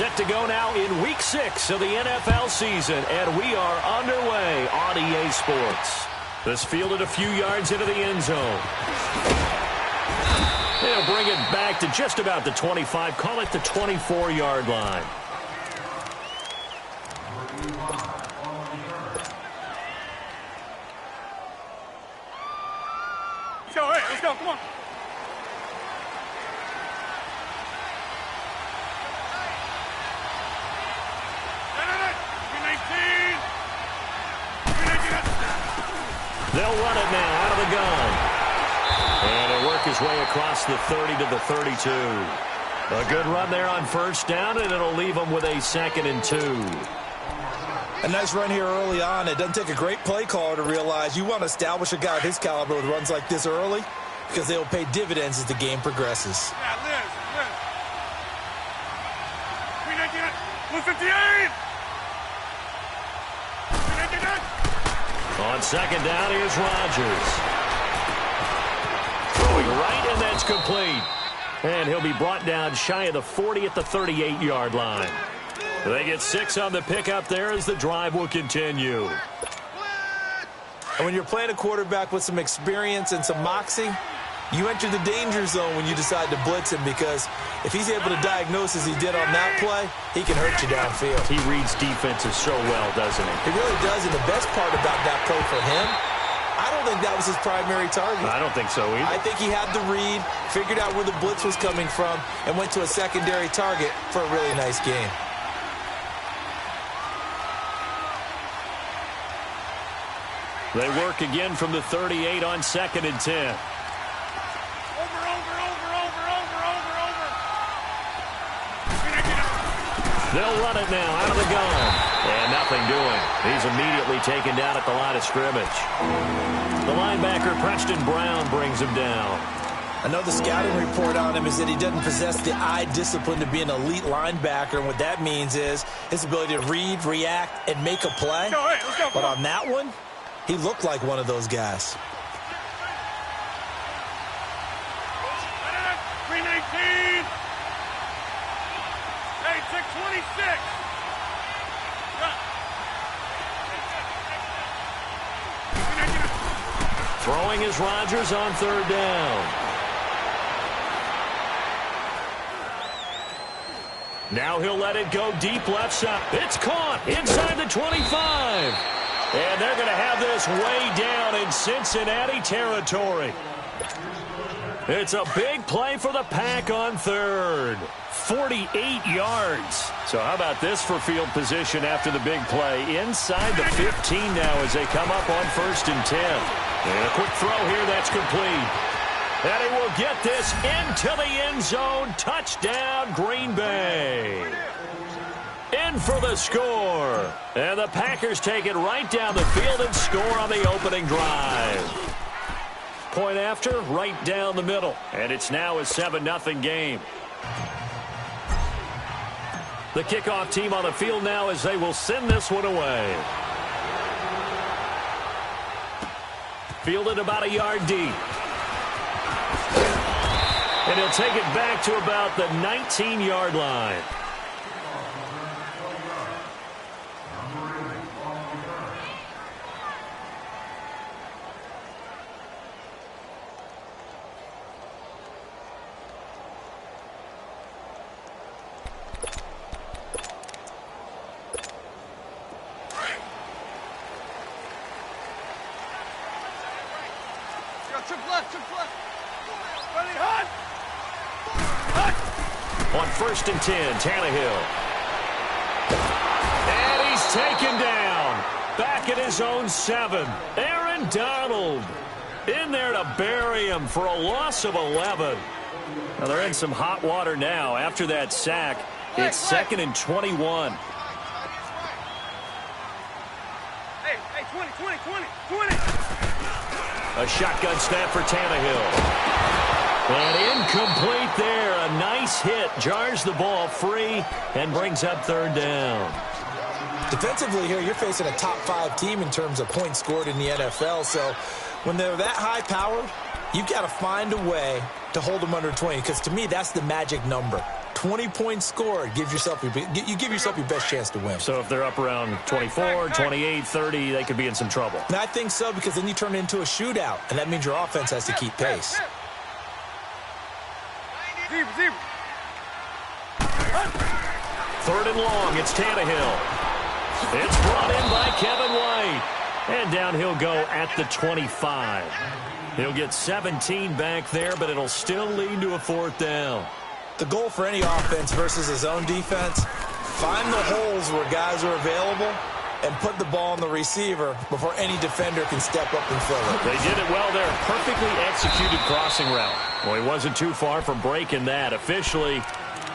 Set to go now in Week 6 of the NFL season, and we are underway on EA Sports. This fielded a few yards into the end zone. They'll bring it back to just about the 25, call it the 24-yard line. Let's go, come on. They'll run it now out of the gun. And he'll work his way across the 30 to the 32. A good run there on first down, and it'll leave them with a 2nd and 2. A nice run here early on. It doesn't take a great play caller to realize you want to establish a guy of his caliber with runs like this early because they will pay dividends as the game progresses. Yeah, Liz. 158! On 2nd down, here's Rodgers. Throwing right, and that's complete. And he'll be brought down shy of the 40 at the 38-yard line. They get 6 on the pickup there as the drive will continue. And when you're playing a quarterback with some experience and some moxie, you enter the danger zone when you decide to blitz him, because if he's able to diagnose as he did on that play, he can hurt you downfield. He reads defenses so well, doesn't he? He really does, and the best part about that play for him, I don't think that was his primary target. I don't think so either. I think he had the read, figured out where the blitz was coming from, and went to a secondary target for a really nice game. They work again from the 38 on 2nd and 10. They'll run it now out of the gun. And nothing doing. He's immediately taken down at the line of scrimmage. The linebacker, Preston Brown, brings him down. I know the scouting report on him is that he doesn't possess the eye discipline to be an elite linebacker, and what that means is his ability to read, react, and make a play. Let's go. But on that one, he looked like one of those guys. 319. Hey, 626. Throwing is Rodgers on 3rd down. Now he'll let it go deep left side. It's caught inside the 25. And they're going to have this way down in Cincinnati territory. It's a big play for the Pack on 3rd. 48 yards. So how about this for field position after the big play? Inside the 15 now as they come up on 1st and 10. And a quick throw here, that's complete. And he will get this into the end zone. Touchdown, Green Bay. In for the score. And the Packers take it right down the field and score on the opening drive. Point after, right down the middle. And it's now a 7-0 game. The kickoff team on the field now as they will send this one away. Fielded about a yard deep. And he'll take it back to about the 19-yard line. On 1st and 10, Tannehill. And he's taken down. Back at his own 7. Aaron Donald in there to bury him for a loss of 11. Now they're in some hot water now. After that sack, it's 2nd and 21. Hey, 20. A shotgun snap for Tannehill. And incomplete there. A nice hit. Jars the ball free and brings up 3rd down. Defensively here, you're facing a top 5 team in terms of points scored in the NFL. So when they're that high-powered, you've got to find a way to hold them under 20. Because to me, that's the magic number. 20-point score, you give yourself your best chance to win. So if they're up around 24, 28, 30, they could be in some trouble. And I think so, because then you turn it into a shootout, and that means your offense has to keep pace. Third and long, it's Tannehill. It's brought in by Kevin White. And down he'll go at the 25. He'll get 17 back there, but it'll still lead to a fourth down. The goal for any offense versus his own defense, find the holes where guys are available and put the ball on the receiver before any defender can step up and fill it. They did it well there. Perfectly executed crossing route. Well, he wasn't too far from breaking that. Officially,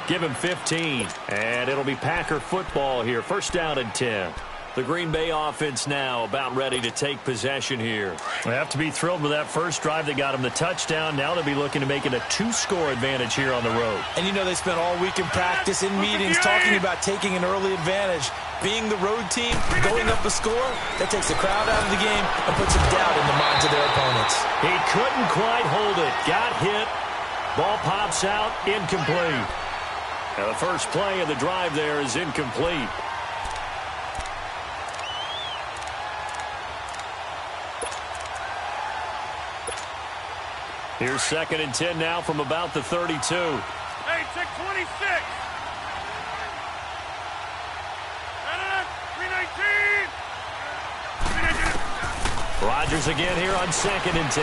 give him 15. And it'll be Packer football here. First down and 10. The Green Bay offense now about ready to take possession here. They have to be thrilled with that first drive that got them the touchdown. Now they'll be looking to make it a 2-score advantage here on the road. And you know they spent all week in practice, in meetings, talking about taking an early advantage. Being the road team, going up a score, that takes the crowd out of the game and puts some doubt in the minds of their opponents. He couldn't quite hold it. Got hit. Ball pops out. Incomplete. Now the first play of the drive there is incomplete. Here's second and 10 now from about the 32. Hey, check 26. 319. Rodgers again here on second and 10.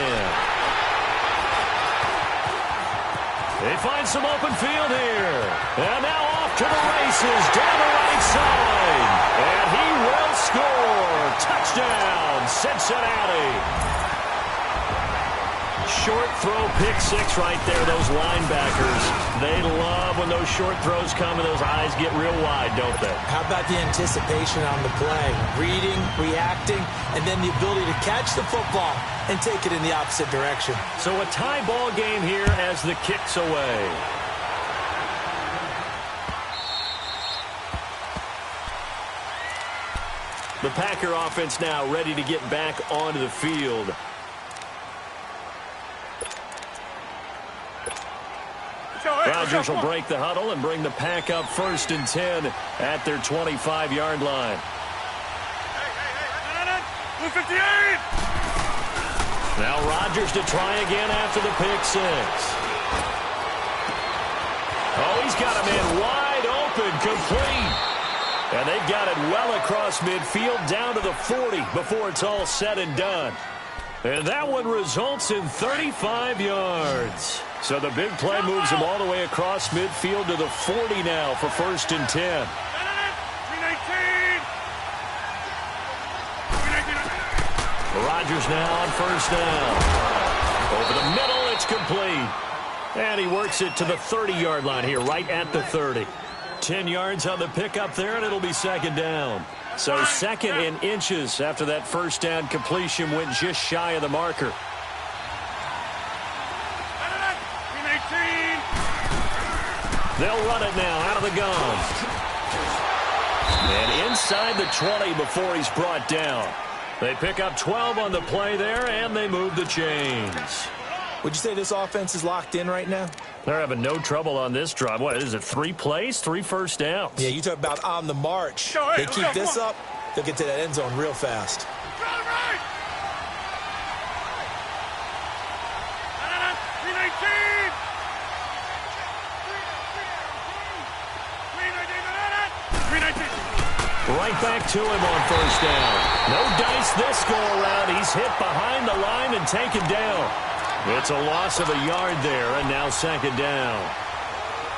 They find some open field here. And now off to the races down the right side. And he will score. Touchdown, Cincinnati. Short throw, pick six right there, those linebackers. They love when those short throws come and those eyes get real wide, don't they? How about the anticipation on the play? Reading, reacting, and then the ability to catch the football and take it in the opposite direction. So a tie ball game here as the kick's away. The Packer offense now ready to get back onto the field. Rodgers will break the huddle and bring the Pack up first and 10 at their 25-yard line. Blue 58. Now Rodgers to try again after the pick six. Oh, he's got a man wide open, complete. And they've got it well across midfield down to the 40 before it's all said and done. And that one results in 35 yards. So the big play moves him all the way across midfield to the 40 now for first and 10. 319. Rodgers now on first down. Over the middle, it's complete. And he works it to the 30-yard line here, right at the 30. 10 yards on the pickup there, and it'll be second down. So second in inches after that first down completion went just shy of the marker. 319. They'll run it now out of the gun. And inside the 20 before he's brought down. They pick up 12 on the play there, and they move the chains. Would you say this offense is locked in right now? They're having no trouble on this drive. What is it, 3 plays, 3 first downs? Yeah, you talk about on the march. They keep this up, they'll get to that end zone real fast. Right back to him on first down. No dice this go around. He's hit behind the line and taken down. It's a loss of a yard there, and now second down.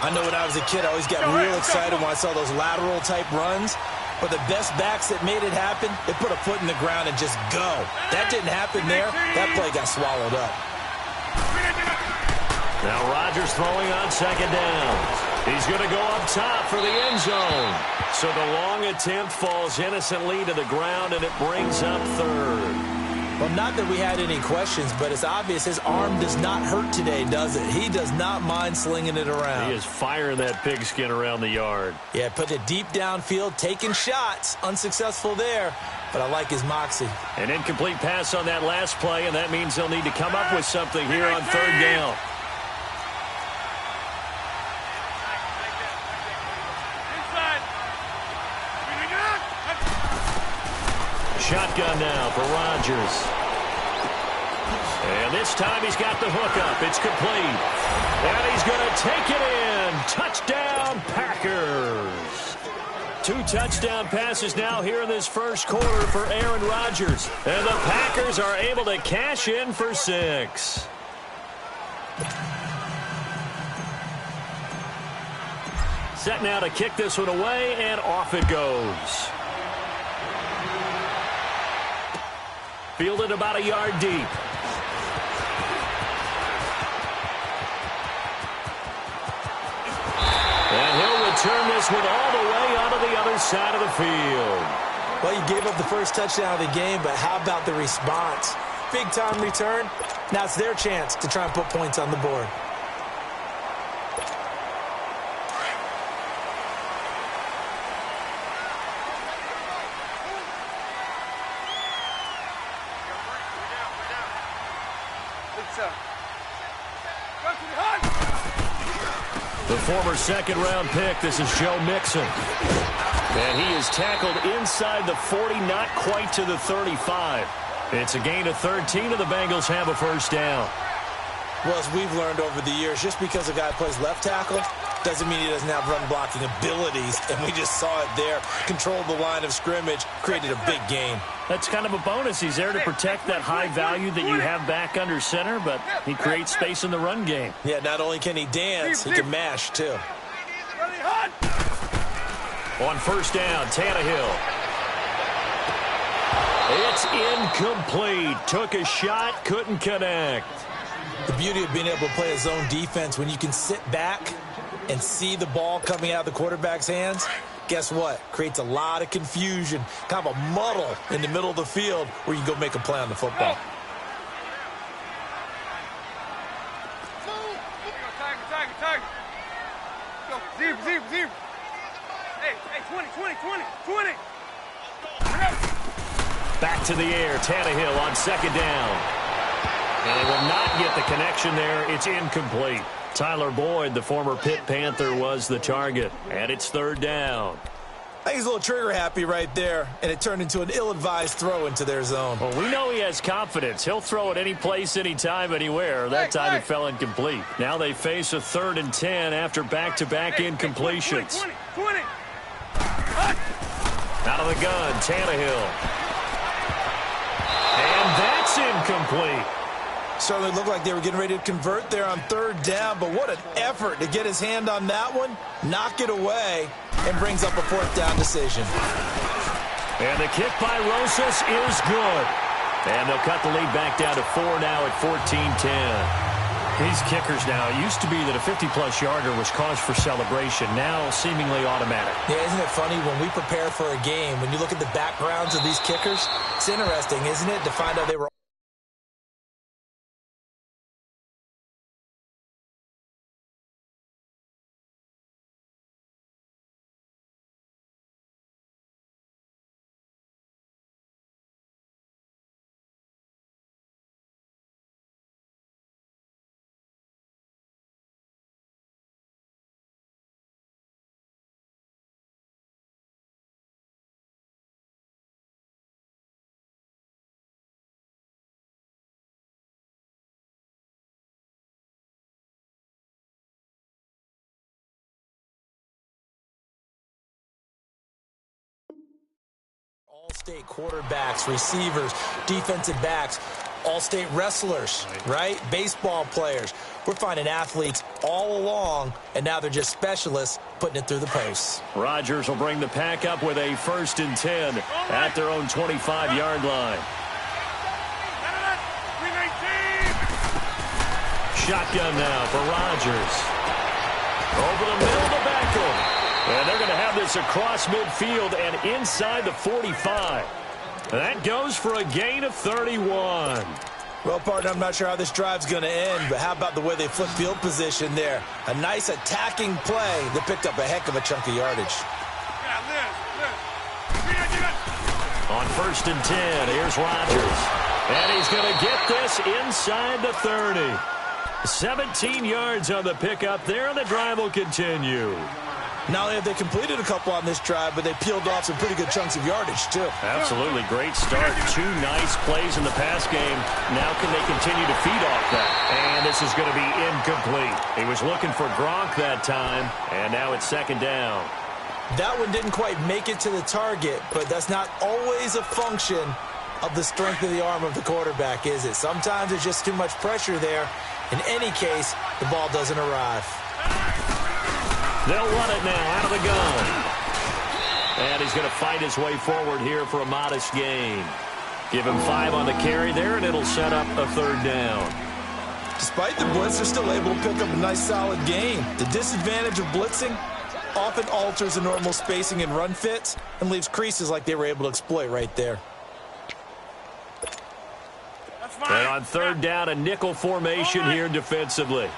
I know when I was a kid, I always got real excited when I saw those lateral-type runs. But the best backs that made it happen, they put a foot in the ground and just go. That didn't happen there. That play got swallowed up. Now Rodgers throwing on second down. He's going to go up top for the end zone. So the long attempt falls innocently to the ground, and it brings up third. Well, not that we had any questions, but it's obvious his arm does not hurt today, does it? He does not mind slinging it around. He is firing that pigskin around the yard. Yeah, put it deep downfield, taking shots. Unsuccessful there, but I like his moxie. An incomplete pass on that last play, and that means they'll need to come up with something here on third down. Shotgun now for Rodgers. And this time he's got the hook up. It's complete. And he's going to take it in. Touchdown, Packers. 2 touchdown passes now here in this first quarter for Aaron Rodgers. And the Packers are able to cash in for 6. Set now to kick this one away, and off it goes. Fielded about a yard deep. And he'll return this one all the way onto the other side of the field. Well, you gave up the first touchdown of the game, but how about the response? Big-time return. Now it's their chance to try and put points on the board. The former second-round pick, this is Joe Mixon. And he is tackled inside the 40, not quite to the 35. It's a gain of 13, and the Bengals have a first down. Well, as we've learned over the years, just because a guy plays left tackle doesn't mean he doesn't have run-blocking abilities, and we just saw it there. Controlled the line of scrimmage, created a big gain. That's kind of a bonus. He's there to protect that high value that you have back under center, but he creates space in the run game. Yeah, not only can he dance, he can mash, too. On first down, Tannehill. It's incomplete. Took a shot, couldn't connect. The beauty of being able to play a zone defense, when you can sit back and see the ball coming out of the quarterback's hands, guess what? Creates a lot of confusion, kind of a muddle in the middle of the field where you can go make a play on the football. Go, zero. Hey, 20. Back to the air, Tannehill on second down. And he will not get the connection there. It's incomplete. Tyler Boyd, the former Pitt Panther, was the target. And it's third down. I think he's a little trigger happy right there, and it turned into an ill-advised throw into their zone. Well, we know he has confidence. He'll throw it any place, anytime, anywhere. That time it fell incomplete. Now they face a 3rd and 10 after back-to-back incompletions. 20. Out of the gun, Tannehill. And that's incomplete. Certainly looked like they were getting ready to convert there on 3rd down, but what an effort to get his hand on that one, knock it away, and brings up a 4th down decision. And the kick by Rosas is good. And they'll cut the lead back down to 4 now at 14-10. These kickers now, it used to be that a 50-plus yarder was cause for celebration, now seemingly automatic. Yeah, isn't it funny when we prepare for a game, when you look at the backgrounds of these kickers, it's interesting, isn't it, to find out they were all-state quarterbacks, receivers, defensive backs, all-state wrestlers, right? Baseball players. We're finding athletes all along, and now they're just specialists putting it through the posts. Rodgers will bring the pack up with a 1st and 10 at their own 25-yard line. Shotgun now for Rodgers. Over the middle to Beckham. And they're going to have this across midfield and inside the 45. That goes for a gain of 31. Well, partner, I'm not sure how this drive's going to end, but how about the way they flip field position there? A nice attacking play that picked up a heck of a chunk of yardage. On 1st and 10, here's Rodgers. And he's going to get this inside the 30. 17 yards on the pickup there, and the drive will continue. Not only have they completed a couple on this drive, but they peeled off some pretty good chunks of yardage, too. Absolutely. Great start. 2 nice plays in the pass game. Now can they continue to feed off that? And this is going to be incomplete. He was looking for Gronk that time, and now it's 2nd down. That one didn't quite make it to the target, but that's not always a function of the strength of the arm of the quarterback, is it? Sometimes it's just too much pressure there. In any case, the ball doesn't arrive. They'll run it now out of the gun. And he's going to fight his way forward here for a modest gain. Give him 5 on the carry there, and it'll set up a 3rd down. Despite the blitz, they're still able to pick up a nice, solid gain. The disadvantage of blitzing often alters the normal spacing and run fits and leaves creases like they were able to exploit right there. And on 3rd down, a nickel formation here defensively.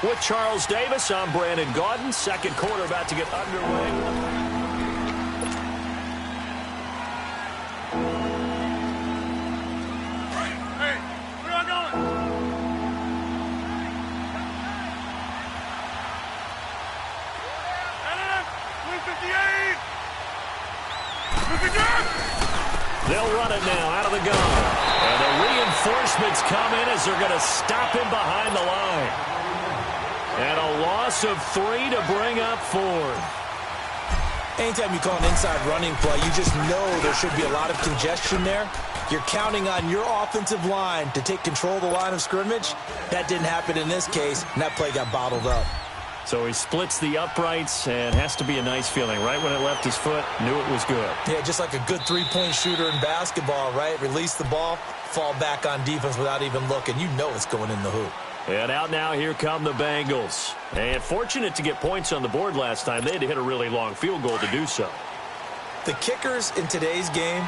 With Charles Davis, I'm Brandon Gaudin. 2nd quarter about to get underway. Hey, where am I going? They'll run it now out of the gun. And the reinforcements come in as they're going to stop him behind the line. And a loss of 3 to bring up 4th. Anytime you call an inside running play, you just know there should be a lot of congestion there. You're counting on your offensive line to take control of the line of scrimmage. That didn't happen in this case, and that play got bottled up. So he splits the uprights, and has to be a nice feeling. Right when it left his foot, knew it was good. Yeah, just like a good 3-point shooter in basketball, right? Release the ball, fall back on defense without even looking. You know it's going in the hoop. And out now, here come the Bengals. And fortunate to get points on the board last time. They had to hit a really long field goal to do so. The kickers in today's game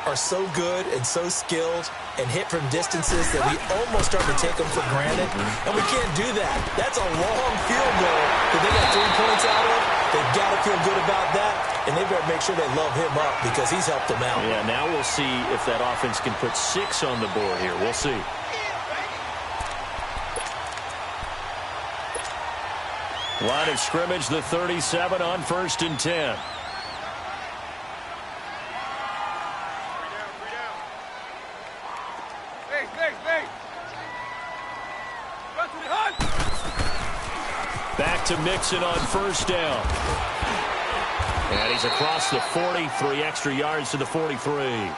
are so good and so skilled and hit from distances that we almost start to take them for granted. And we can't do that. That's a long field goal that they got 3 points out of. They've got to feel good about that, and they better make sure they love him up because he's helped them out. Yeah, now we'll see if that offense can put 6 on the board here. We'll see. Line of scrimmage, the 37 on 1st and 10. Back to Mixon on 1st down. And he's across the 40, 3 extra yards to the 43.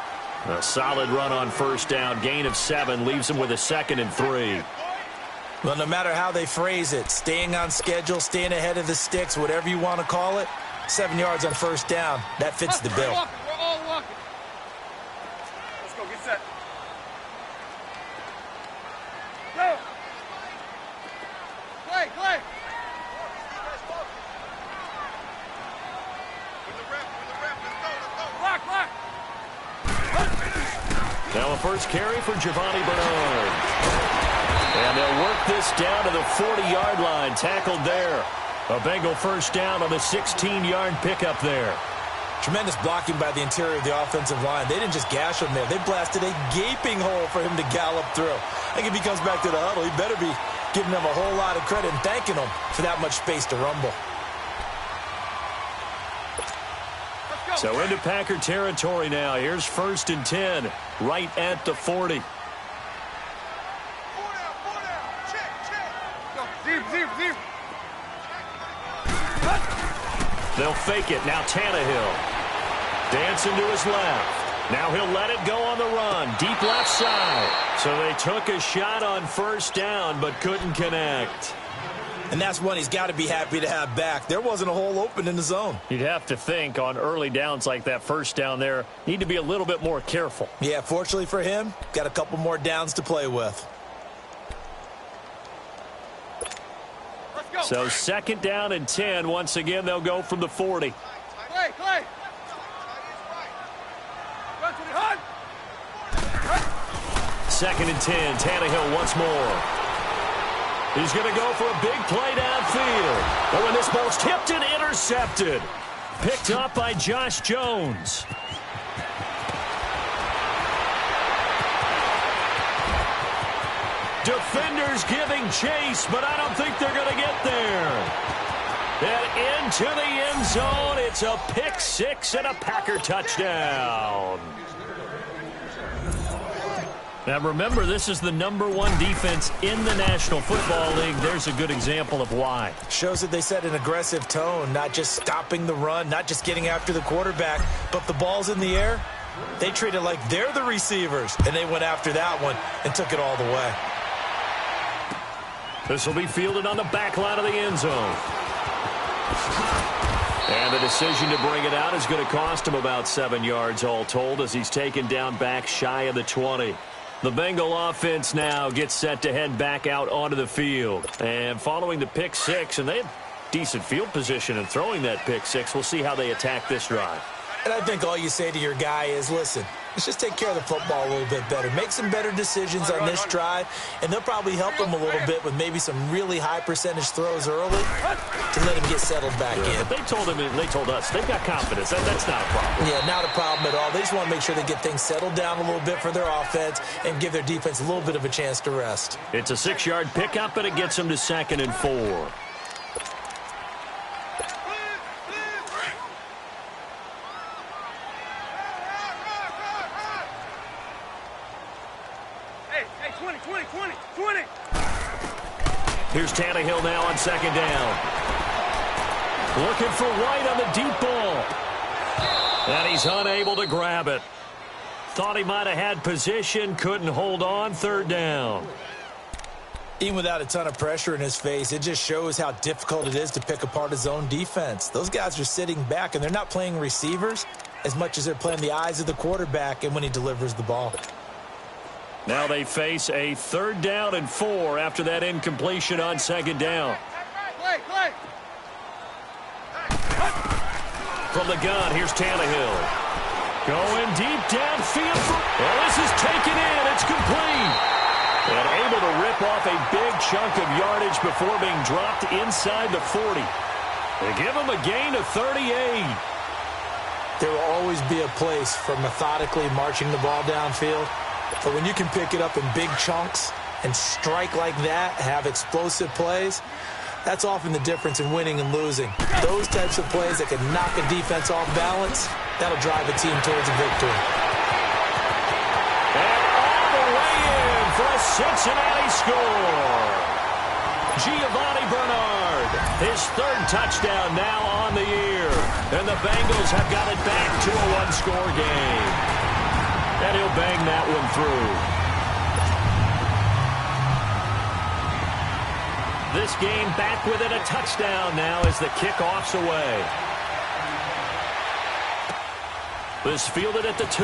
A solid run on 1st down, gain of 7, leaves him with a 2nd and 3. Well, no matter how they phrase it, staying on schedule, staying ahead of the sticks, whatever you want to call it, 7 yards on 1st down, that fits the bill. We're all walking. Let's go, get set. Go! Clay! With the rep, let's go. Block! Now a first carry for Giovanni Bernard. And they'll work this down to the 40-yard line. Tackled there. A Bengal 1st down on the 16-yard pickup there. Tremendous blocking by the interior of the offensive line. They didn't just gash him there. They blasted a gaping hole for him to gallop through. I think if he comes back to the huddle, he better be giving them a whole lot of credit and thanking them for that much space to rumble. So into Packer territory now. Here's 1st and 10, right at the 40. Deep. They'll fake it. Now Tannehill. Dancing to his left. Now he'll let it go on the run. Deep left side. So they took a shot on 1st down, but couldn't connect. And that's one he's got to be happy to have back. There wasn't a hole open in the zone. You'd have to think on early downs like that 1st down there, need to be a little bit more careful. Yeah, fortunately for him, got a couple more downs to play with. So 2nd down and 10. Once again, they'll go from the 40. Clay. Run to the hunt. 2nd and 10. Tannehill once more. He's going to go for a big play downfield. Oh, and this ball's tipped and intercepted. Picked up by Josh Jones. Defenders giving chase, but I don't think they're going to get there. And into the end zone, it's a pick six and a Packer touchdown. Now remember, this is the #1 defense in the National Football League. There's a good example of why. Shows that they set an aggressive tone, not just stopping the run, not just getting after the quarterback, but the ball's in the air. They treat it like they're the receivers, and they went after that one and took it all the way. This will be fielded on the back line of the end zone. And the decision to bring it out is going to cost him about 7 yards all told as he's taken down back shy of the 20. The Bengal offense now gets set to head back out onto the field. And following the pick six, and they had decent field position in throwing that pick six, we'll see how they attack this drive. And I think all you say to your guy is, listen, let's just take care of the football a little bit better. Make some better decisions on this drive, and they'll probably help him a little bit with maybe some really high percentage throws early to let him get settled back in. They told him, they told us, they've got confidence. That's not a problem. Yeah, not a problem at all. They just want to make sure they get things settled down a little bit for their offense and give their defense a little bit of a chance to rest. It's a 6-yard pickup, and it gets them to 2nd and 4. Here's Tannehill now on 2nd down. Looking for White on the deep ball. And he's unable to grab it. Thought he might have had position, couldn't hold on, 3rd down. Even without a ton of pressure in his face, it just shows how difficult it is to pick apart his own defense. Those guys are sitting back, and they're not playing receivers as much as they're playing the eyes of the quarterback and when he delivers the ball. Now they face a 3rd down and 4 after that incompletion on 2nd down. From the gun, here's Tannehill. Going deep downfield. This is taken in. It's complete. And able to rip off a big chunk of yardage before being dropped inside the 40. They give him a gain of 38. There will always be a place for methodically marching the ball downfield. But when you can pick it up in big chunks and strike like that, have explosive plays, that's often the difference in winning and losing. Those types of plays that can knock a defense off balance, that'll drive a team towards a victory. And all the way in for a Cincinnati score. Giovanni Bernard, his 3rd touchdown now on the year. And the Bengals have got it back to a 1-score game. And he'll bang that one through. This game back within a touchdown now as the kickoff's away. This fielded at the 2.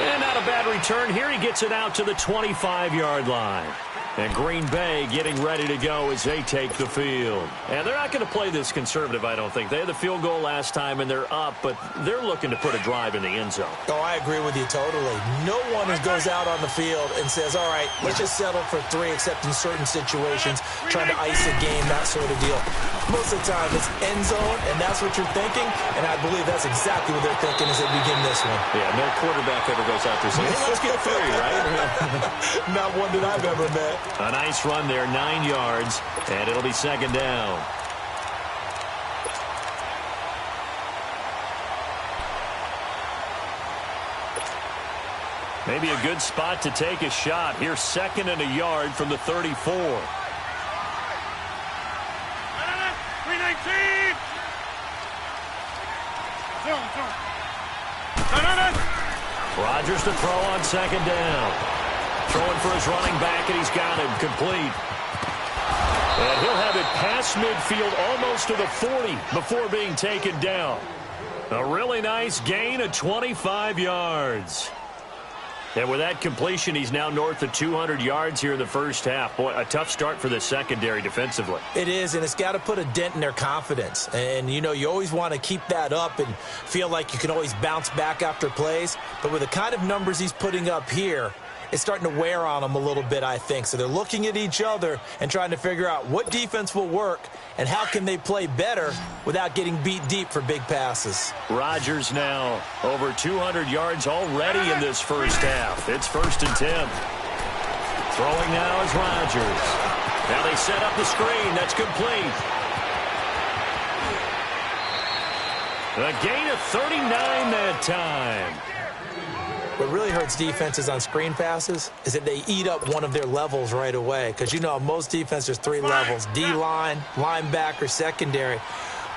And not a bad return here. He gets it out to the 25-yard line. And Green Bay getting ready to go as they take the field. And they're not going to play this conservative, I don't think. They had the field goal last time, and they're up, but they're looking to put a drive in the end zone. Oh, I agree with you totally. No one goes out on the field and says, all right, let's just settle for 3, except in certain situations, trying to ice a game, that sort of deal. Most of the time, it's end zone, and that's what you're thinking, and I believe that's exactly what they're thinking as they begin this one. Yeah, no quarterback ever goes out there saying, hey, let's get 3, right? Not one that I've ever met. A nice run there, 9 yards, and it'll be 2nd down. Maybe a good spot to take a shot. Here's 2nd and a yard from the 34. 319. Rodgers to throw on 2nd down. Throwing for his running back, and he's got him complete. And he'll have it past midfield almost to the 40 before being taken down. A really nice gain of 25 yards. And with that completion, he's now north of 200 yards here in the first half. Boy, a tough start for the secondary defensively. It is, and it's got to put a dent in their confidence. And, you know, you always want to keep that up and feel like you can always bounce back after plays. But with the kind of numbers he's putting up here, is starting to wear on them a little bit, I think. So they're looking at each other and trying to figure out what defense will work and how can they play better without getting beat deep for big passes. Rodgers now over 200 yards already in this first half. It's 1st and 10. Throwing now is Rodgers. Now they set up the screen. That's complete. A gain of 39 that time. What really hurts defenses on screen passes is that they eat up one of their levels right away. Because, you know, most defense, there's 3 levels: D-line, linebacker, secondary.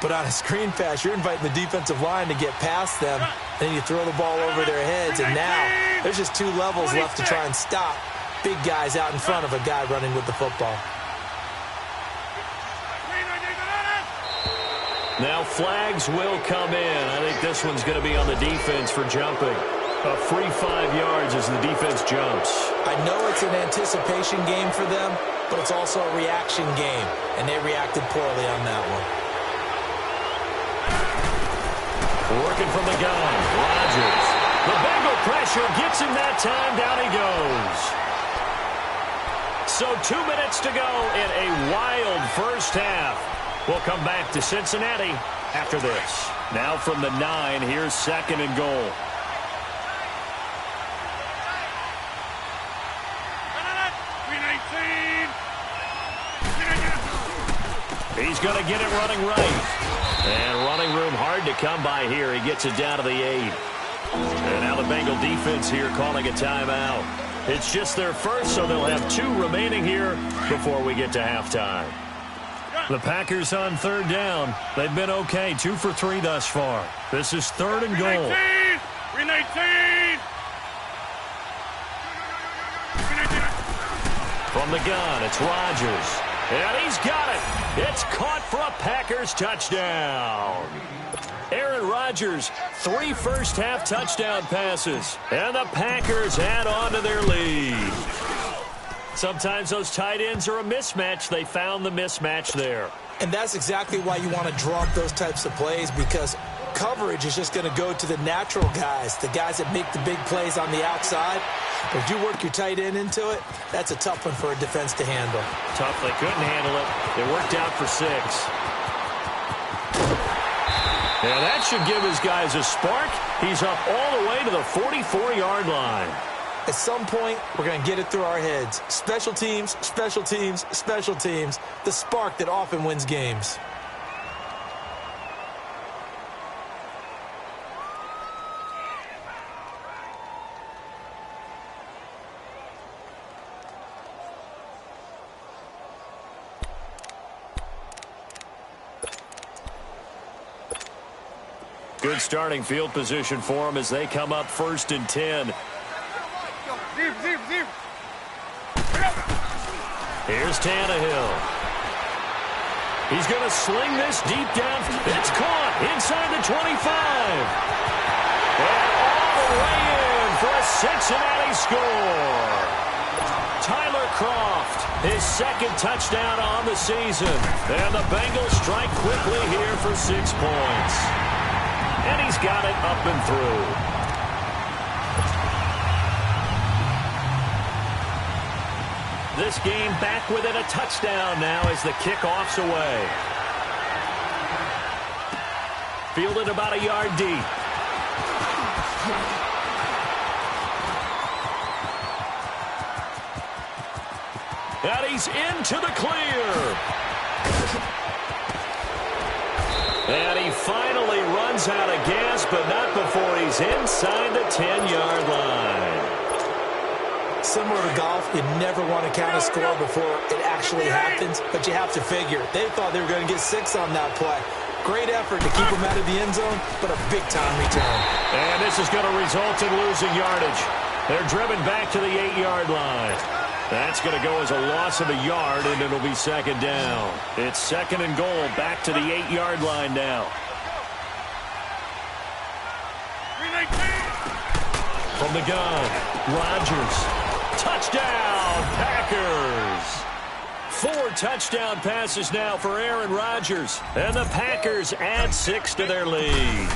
But on a screen pass, you're inviting the defensive line to get past them, and then you throw the ball over their heads, and now there's just 2 levels left to try and stop big guys out in front of a guy running with the football. Now flags will come in. I think this one's going to be on the defense for jumping. A free 5 yards as the defense jumps. I know it's an anticipation game for them, but it's also a reaction game, and they reacted poorly on that one. Working from the gun, Rodgers. The Bengal pressure gets him that time. Down he goes. So 2 minutes to go in a wild first half. We'll come back to Cincinnati after this. Now from the 9, here's 2nd and goal. He's going to get it running right. And running room hard to come by here. He gets it down to the 8. And now the Bengal defense here calling a timeout. It's just their first, so they'll have 2 remaining here before we get to halftime. The Packers on 3rd down. They've been okay, 2 for 3 thus far. This is 3rd and goal. 319! From the gun, it's Rodgers. And he's got it. It's caught for a Packers touchdown. Aaron Rodgers, 3 first-half touchdown passes. And the Packers add on to their lead. Sometimes those tight ends are a mismatch. They found the mismatch there. And that's exactly why you want to draw up those types of plays, because coverage is just going to go to the natural guys, the guys that make the big plays on the outside. But if you work your tight end into it, that's a tough one for a defense to handle. Tough. They couldn't handle it. It worked out for 6. Now that should give his guys a spark. He's up all the way to the 44-yard line. At some point, we're going to get it through our heads. Special teams, special teams, special teams. The spark that often wins games. Good starting field position for them as they come up 1st and 10. Here's Tannehill. He's going to sling this deep down. It's caught inside the 25. And all the way in for a Cincinnati score. Tyler Kroft, his 2nd touchdown on the season. And the Bengals strike quickly here for 6 points. And he's got it up and through. This game back within a touchdown now as the kickoff's away. Fielded about a yard deep. And he's into the clear. And he finally runs out of gas, but not before he's inside the 10-yard line. Similar to golf, you never want to count a score before it actually happens, but you have to figure. They thought they were going to get 6 on that play. Great effort to keep them out of the end zone, but a big-time return. And this is going to result in losing yardage. They're driven back to the 8-yard line. That's going to go as a loss of a yard, and it'll be 2nd down. It's 2nd and goal, back to the 8-yard line now. From the gun, Rodgers. Touchdown, Packers! 4 touchdown passes now for Aaron Rodgers. And the Packers add 6 to their lead.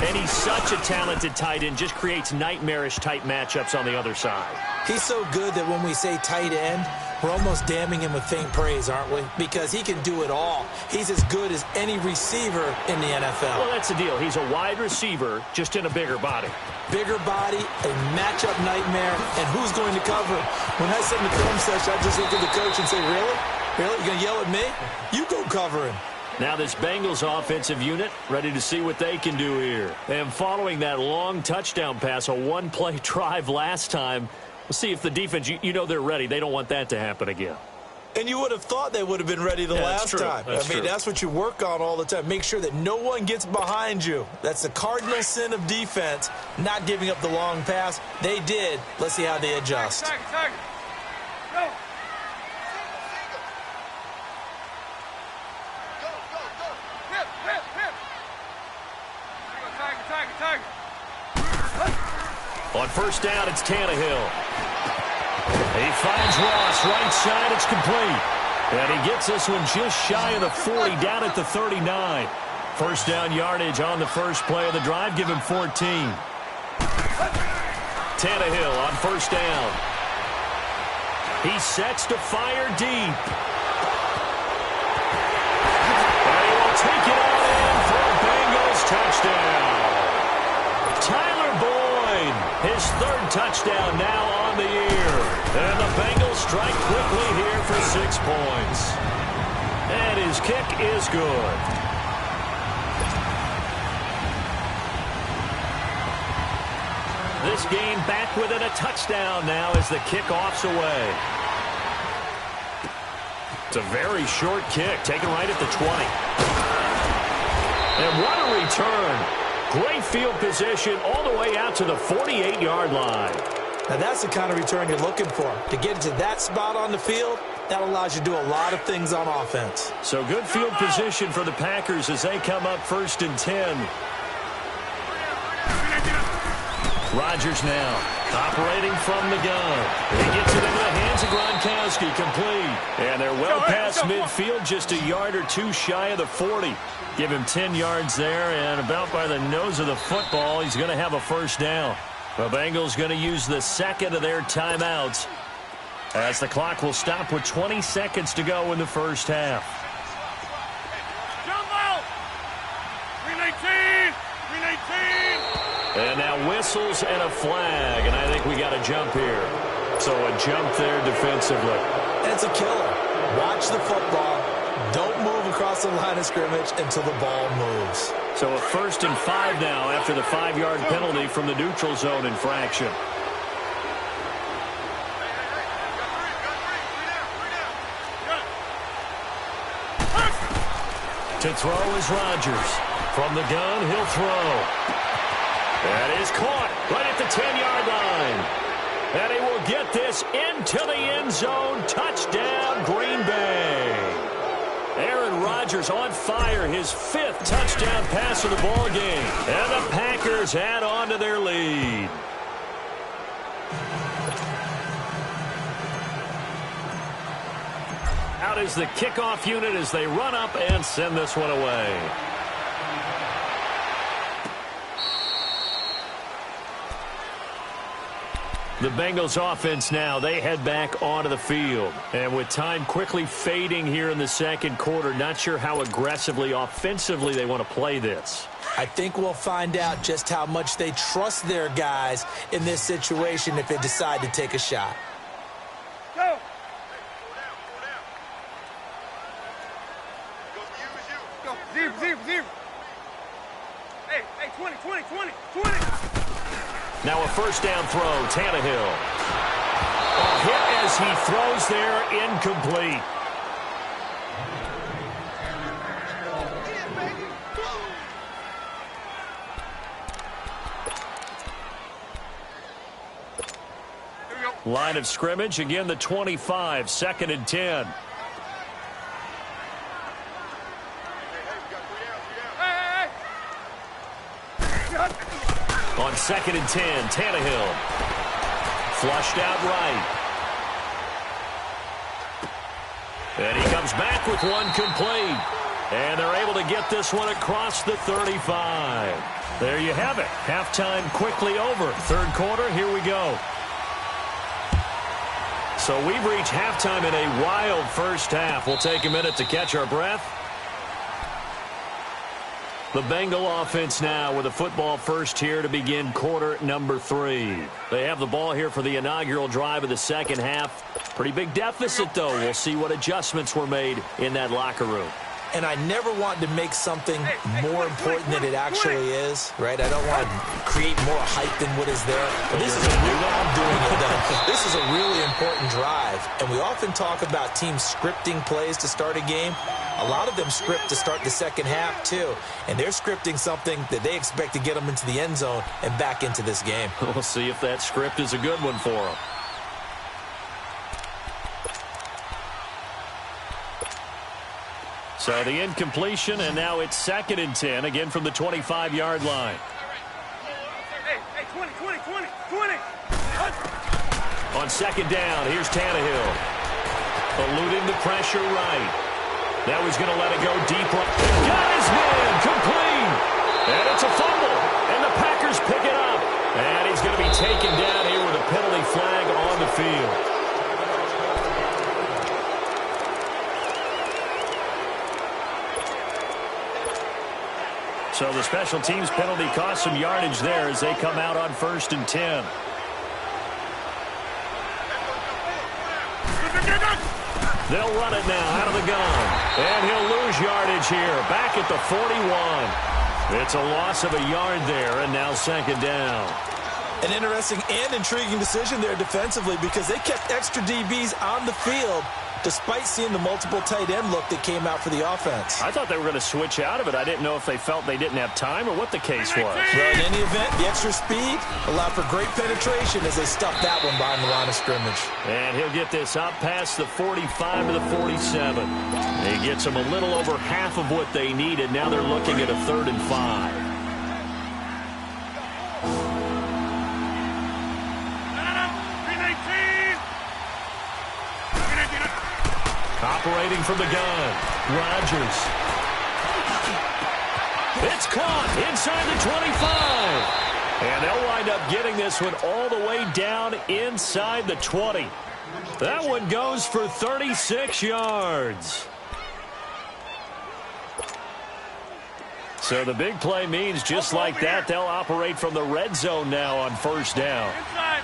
And he's such a talented tight end, just creates nightmarish-type matchups on the other side. He's so good that when we say tight end, we're almost damning him with faint praise, aren't we? Because he can do it all. He's as good as any receiver in the NFL. Well, that's the deal. He's a wide receiver, just in a bigger body. Bigger body, a matchup nightmare, and who's going to cover him? When I sit in the film session, I just look at the coach and say, really? Really? You going to yell at me? You go cover him. Now this Bengals offensive unit ready to see what they can do here. And following that long touchdown pass, a one-play drive last time, we'll see if the defense, you know they're ready. They don't want that to happen again. And you would have thought they would have been ready the last time. That's what you work on all the time. Make sure that no one gets behind you. That's the cardinal sin of defense, not giving up the long pass. They did. Let's see how they adjust. Target. Go. Target. On first down, it's Tannehill. He finds Ross, right side, it's complete. And he gets this one just shy of the 40, down at the 39. First down yardage on the first play of the drive, give him 14. Tannehill on first down. He sets to fire deep. And he will take it all in for a Bengals touchdown. Tyler Boyd, his third touchdown now on the year. And the Bengals strike quickly here for 6 points. And his kick is good. This game back within a touchdown now as the kickoff's away. It's a very short kick, taken right at the 20. And what a return. Great field position all the way out to the 48-yard line. Now that's the kind of return you're looking for. To get to that spot on the field, that allows you to do a lot of things on offense. So good field position for the Packers as they come up 1st and 10. Rodgers now operating from the gun. He gets it into the hands of Gronkowski, complete. And they're well past midfield, just a yard or two shy of the 40. Give him 10 yards there, and about by the nose of the football, he's going to have a first down. The Bengals going to use the second of their timeouts as the clock will stop with 20 seconds to go in the first half. Jump out! 319! And now whistles and a flag, and I think we got a jump here. So a jump there defensively. And it's a killer. Watch the football. Don't move across the line of scrimmage until the ball moves. So a 1st and 5 now after the 5-yard penalty from the neutral zone infraction. To throw is Rodgers. From the gun, he'll throw. That is caught right at the 10-yard line. And he will get this into the end zone. Touchdown, Green Bay. Aaron Rodgers on fire, his 5th touchdown pass of the ball game. And the Packers add on to their lead. Out is the kickoff unit as they run up and send this one away. The Bengals offense now, they head back onto the field. And with time quickly fading here in the second quarter, not sure how aggressively, offensively they want to play this. I think we'll find out just how much they trust their guys in this situation if they decide to take a shot. Go! Zero. Hey, 20. Now a first down throw, Tannehill. A hit as he throws there, incomplete. Line of scrimmage, again the 25, 2nd and 10. On 2nd and 10, Tannehill. Flushed out right. And he comes back with one complete. And they're able to get this one across the 35. There you have it. Halftime quickly over. Third quarter, here we go. So we've reached halftime in a wild first half. We'll take a minute to catch our breath. The Bengal offense now with a football first here to begin quarter number 3. They have the ball here for the inaugural drive of the second half. Pretty big deficit, though. We'll see what adjustments were made in that locker room. And I never want to make something more important than it actually is, right? I don't want to create more hype than what is there. But this is a real, I'm doing it, though. This is a really important drive. And we often talk about teams scripting plays to start a game. A lot of them script to start the second half, too. And they're scripting something that they expect to get them into the end zone and back into this game. We'll see if that script is a good one for them. So the incompletion, and now it's 2nd and 10, again from the 25-yard line. Hey, 20. On 2nd down, here's Tannehill. Eluding the pressure right. Now he's going to let it go deep. Got his man, complete. And it's a fumble, and the Packers pick it up. And he's going to be taken down here with a penalty flag on the field. So the special teams penalty cost some yardage there as they come out on 1st and 10. They'll run it now out of the gun. And he'll lose yardage here. Back at the 41. It's a loss of a yard there, and now 2nd down. An interesting and intriguing decision there defensively because they kept extra DBs on the field despite seeing the multiple tight end look that came out for the offense. I thought they were going to switch out of it. I didn't know if they felt they didn't have time or what the case was. Well, in any event, the extra speed allowed for great penetration as they stuffed that one behind the line of scrimmage. And he'll get this up past the 45 to the 47. He gets them a little over half of what they needed. Now they're looking at a 3rd and 5. Operating from the gun, Rodgers. It's caught inside the 25. And they'll wind up getting this one all the way down inside the 20. That one goes for 36 yards. So the big play means just like that, they'll operate from the red zone now on 1st down. Inside.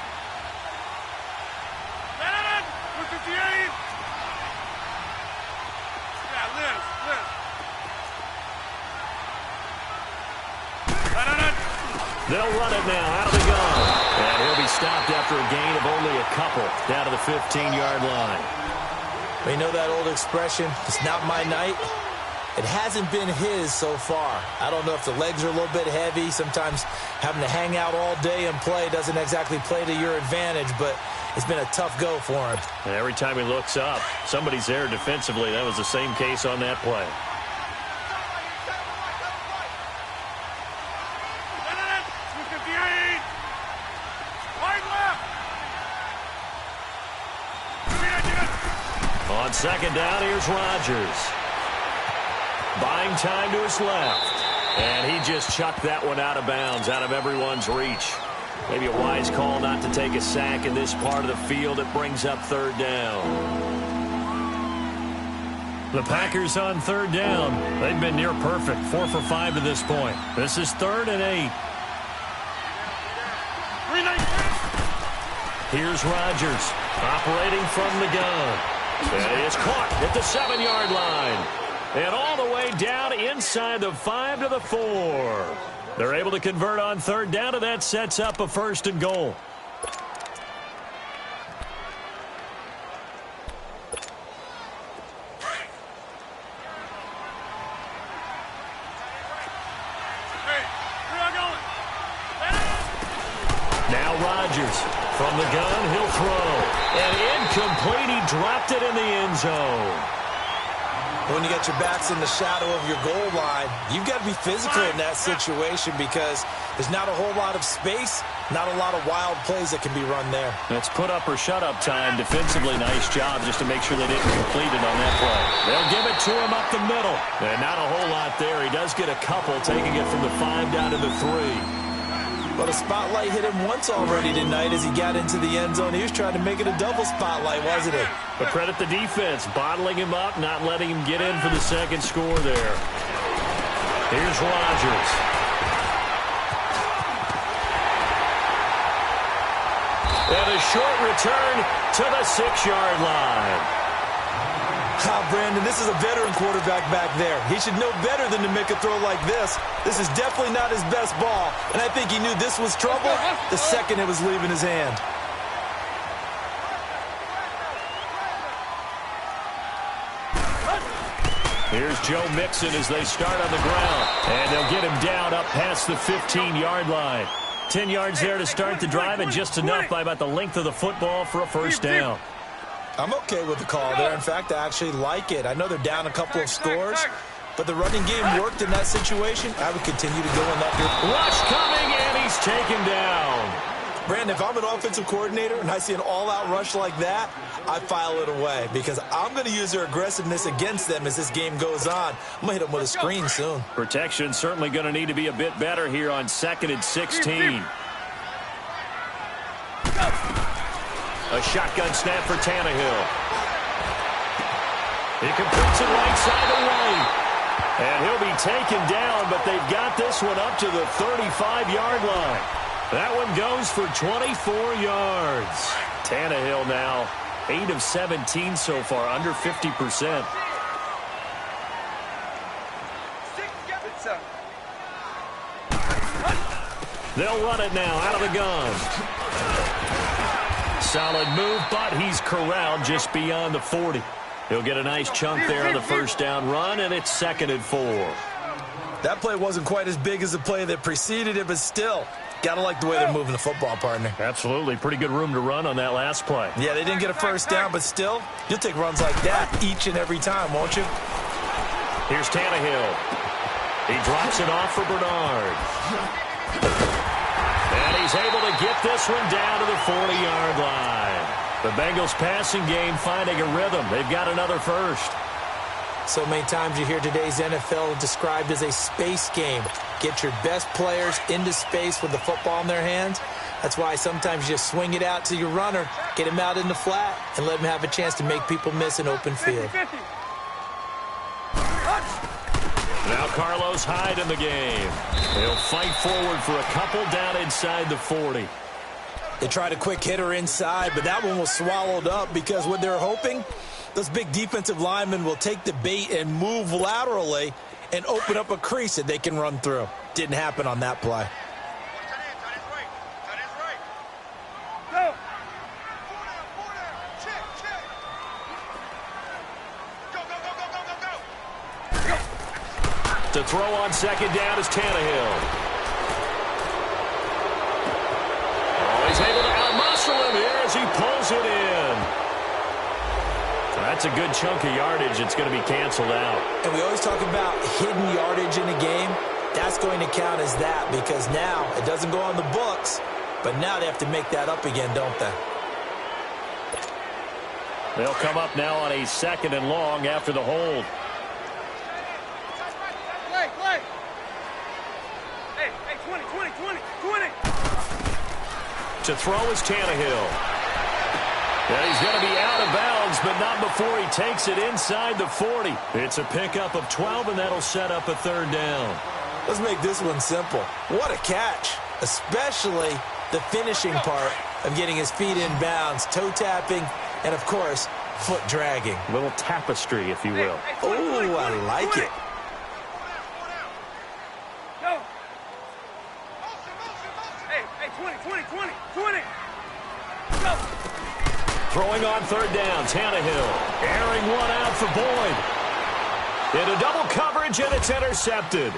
They'll run it now out of the gun. And he'll be stopped after a gain of only a couple down to the 15-yard line. We know that old expression, it's not my night. It hasn't been his so far. I don't know if the legs are a little bit heavy. Sometimes having to hang out all day and play doesn't exactly play to your advantage, but it's been a tough go for him. And every time he looks up, somebody's there defensively. That was the same case on that play. On 2nd down, here's Rodgers. Buying time to his left. And he just chucked that one out of bounds, out of everyone's reach. Maybe a wise call not to take a sack in this part of the field. It brings up 3rd down. The Packers on 3rd down. They've been near perfect, 4 for 5 to this point. This is 3rd and 8. Here's Rodgers operating from the gun. And he is caught at the 7-yard line. And all the way down inside the 5 to the 4. They're able to convert on 3rd down, and that sets up a 1st and goal. Now Rodgers from the gun, he'll throw. And incomplete, he dropped it in the end zone. When you got your backs in the shadow of your goal line, you've got to be physical in that situation because there's not a whole lot of space, not a lot of wild plays that can be run there. It's put up or shut up time. Defensively, nice job just to make sure they didn't complete it on that play. They'll give it to him up the middle. And not a whole lot there. He does get a couple, taking it from the 5 down to the 3. But a spotlight hit him once already tonight as he got into the end zone. He was trying to make it a double spotlight, wasn't he? But credit the defense, bottling him up, not letting him get in for the second score there. Here's Rodgers. And a short return to the 6-yard line. Brandon, this is a veteran quarterback back there. He should know better than to make a throw like this. This is definitely not his best ball, and I think he knew this was trouble the second it was leaving his hand. Here's Joe Mixon as they start on the ground, and they'll get him down up past the 15-yard line. 10 yards there to start the drive, and just enough by about the length of the football for a first down. I'm okay with the call there. In fact, I actually like it. I know they're down a couple of scores, but the running game worked in that situation. I would continue to go in that direction. Rush coming, and he's taken down. Brandon, if I'm an offensive coordinator and I see an all-out rush like that, I file it away because I'm going to use their aggressiveness against them as this game goes on. I'm going to hit them with a screen soon. Protection certainly going to need to be a bit better here on 2nd and 16. A shotgun snap for Tannehill. He completes it right side away. And he'll be taken down, but they've got this one up to the 35-yard line. That one goes for 24 yards. Tannehill now 8 of 17 so far, under 50%. They'll run it now out of the gun. Solid move, but he's corralled just beyond the 40. He'll get a nice chunk there on the first down run, and it's 2nd and 4. That play wasn't quite as big as the play that preceded it, but still, got to like the way they're moving the football, partner. Absolutely. Pretty good room to run on that last play. Yeah, they didn't get a first down, but still, you'll take runs like that each and every time, won't you? Here's Tannehill. He drops it off for Bernard. And he's able to get this one down to the 40-yard line. The Bengals passing game finding a rhythm. They've got another first. So many times you hear today's NFL described as a space game. Get your best players into space with the football in their hands. That's why sometimes you just swing it out to your runner, get him out in the flat, and let him have a chance to make people miss an open field. Now Carlos Hyde in the game. He'll fight forward for a couple down inside the 40. They tried a quick hitter inside, but that one was swallowed up because what they're hoping, those big defensive linemen will take the bait and move laterally and open up a crease that they can run through. Didn't happen on that play. To throw on second down is Tannehill. Oh, he's able to outmuscle him here as he pulls it in. That's a good chunk of yardage. It's going to be canceled out. And we always talk about hidden yardage in a game. That's going to count as that because now it doesn't go on the books, but now they have to make that up again, don't they? They'll come up now on a 2nd and long after the hold. To throw is Tannehill. And he's going to be out of bounds, but not before he takes it inside the 40. It's a pickup of 12, and that'll set up a 3rd down. Let's make this one simple. What a catch, especially the finishing part of getting his feet in bounds, toe tapping, and, of course, foot dragging. A little tapestry, if you will. Oh, I like it. Throwing on 3rd down, Tannehill. Airing one out for Boyd. Into double coverage, and it's intercepted.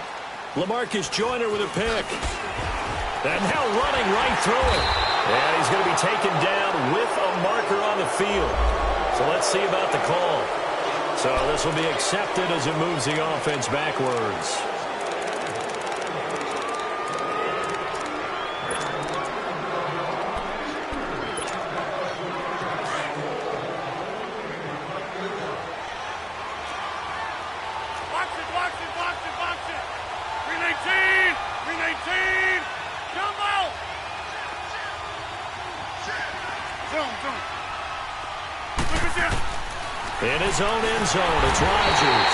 LaMarcus Joyner with a pick. And now running right through it. And he's going to be taken down with a marker on the field. So let's see about the call. So this will be accepted as it moves the offense backwards. In his own end zone, it's Rodgers.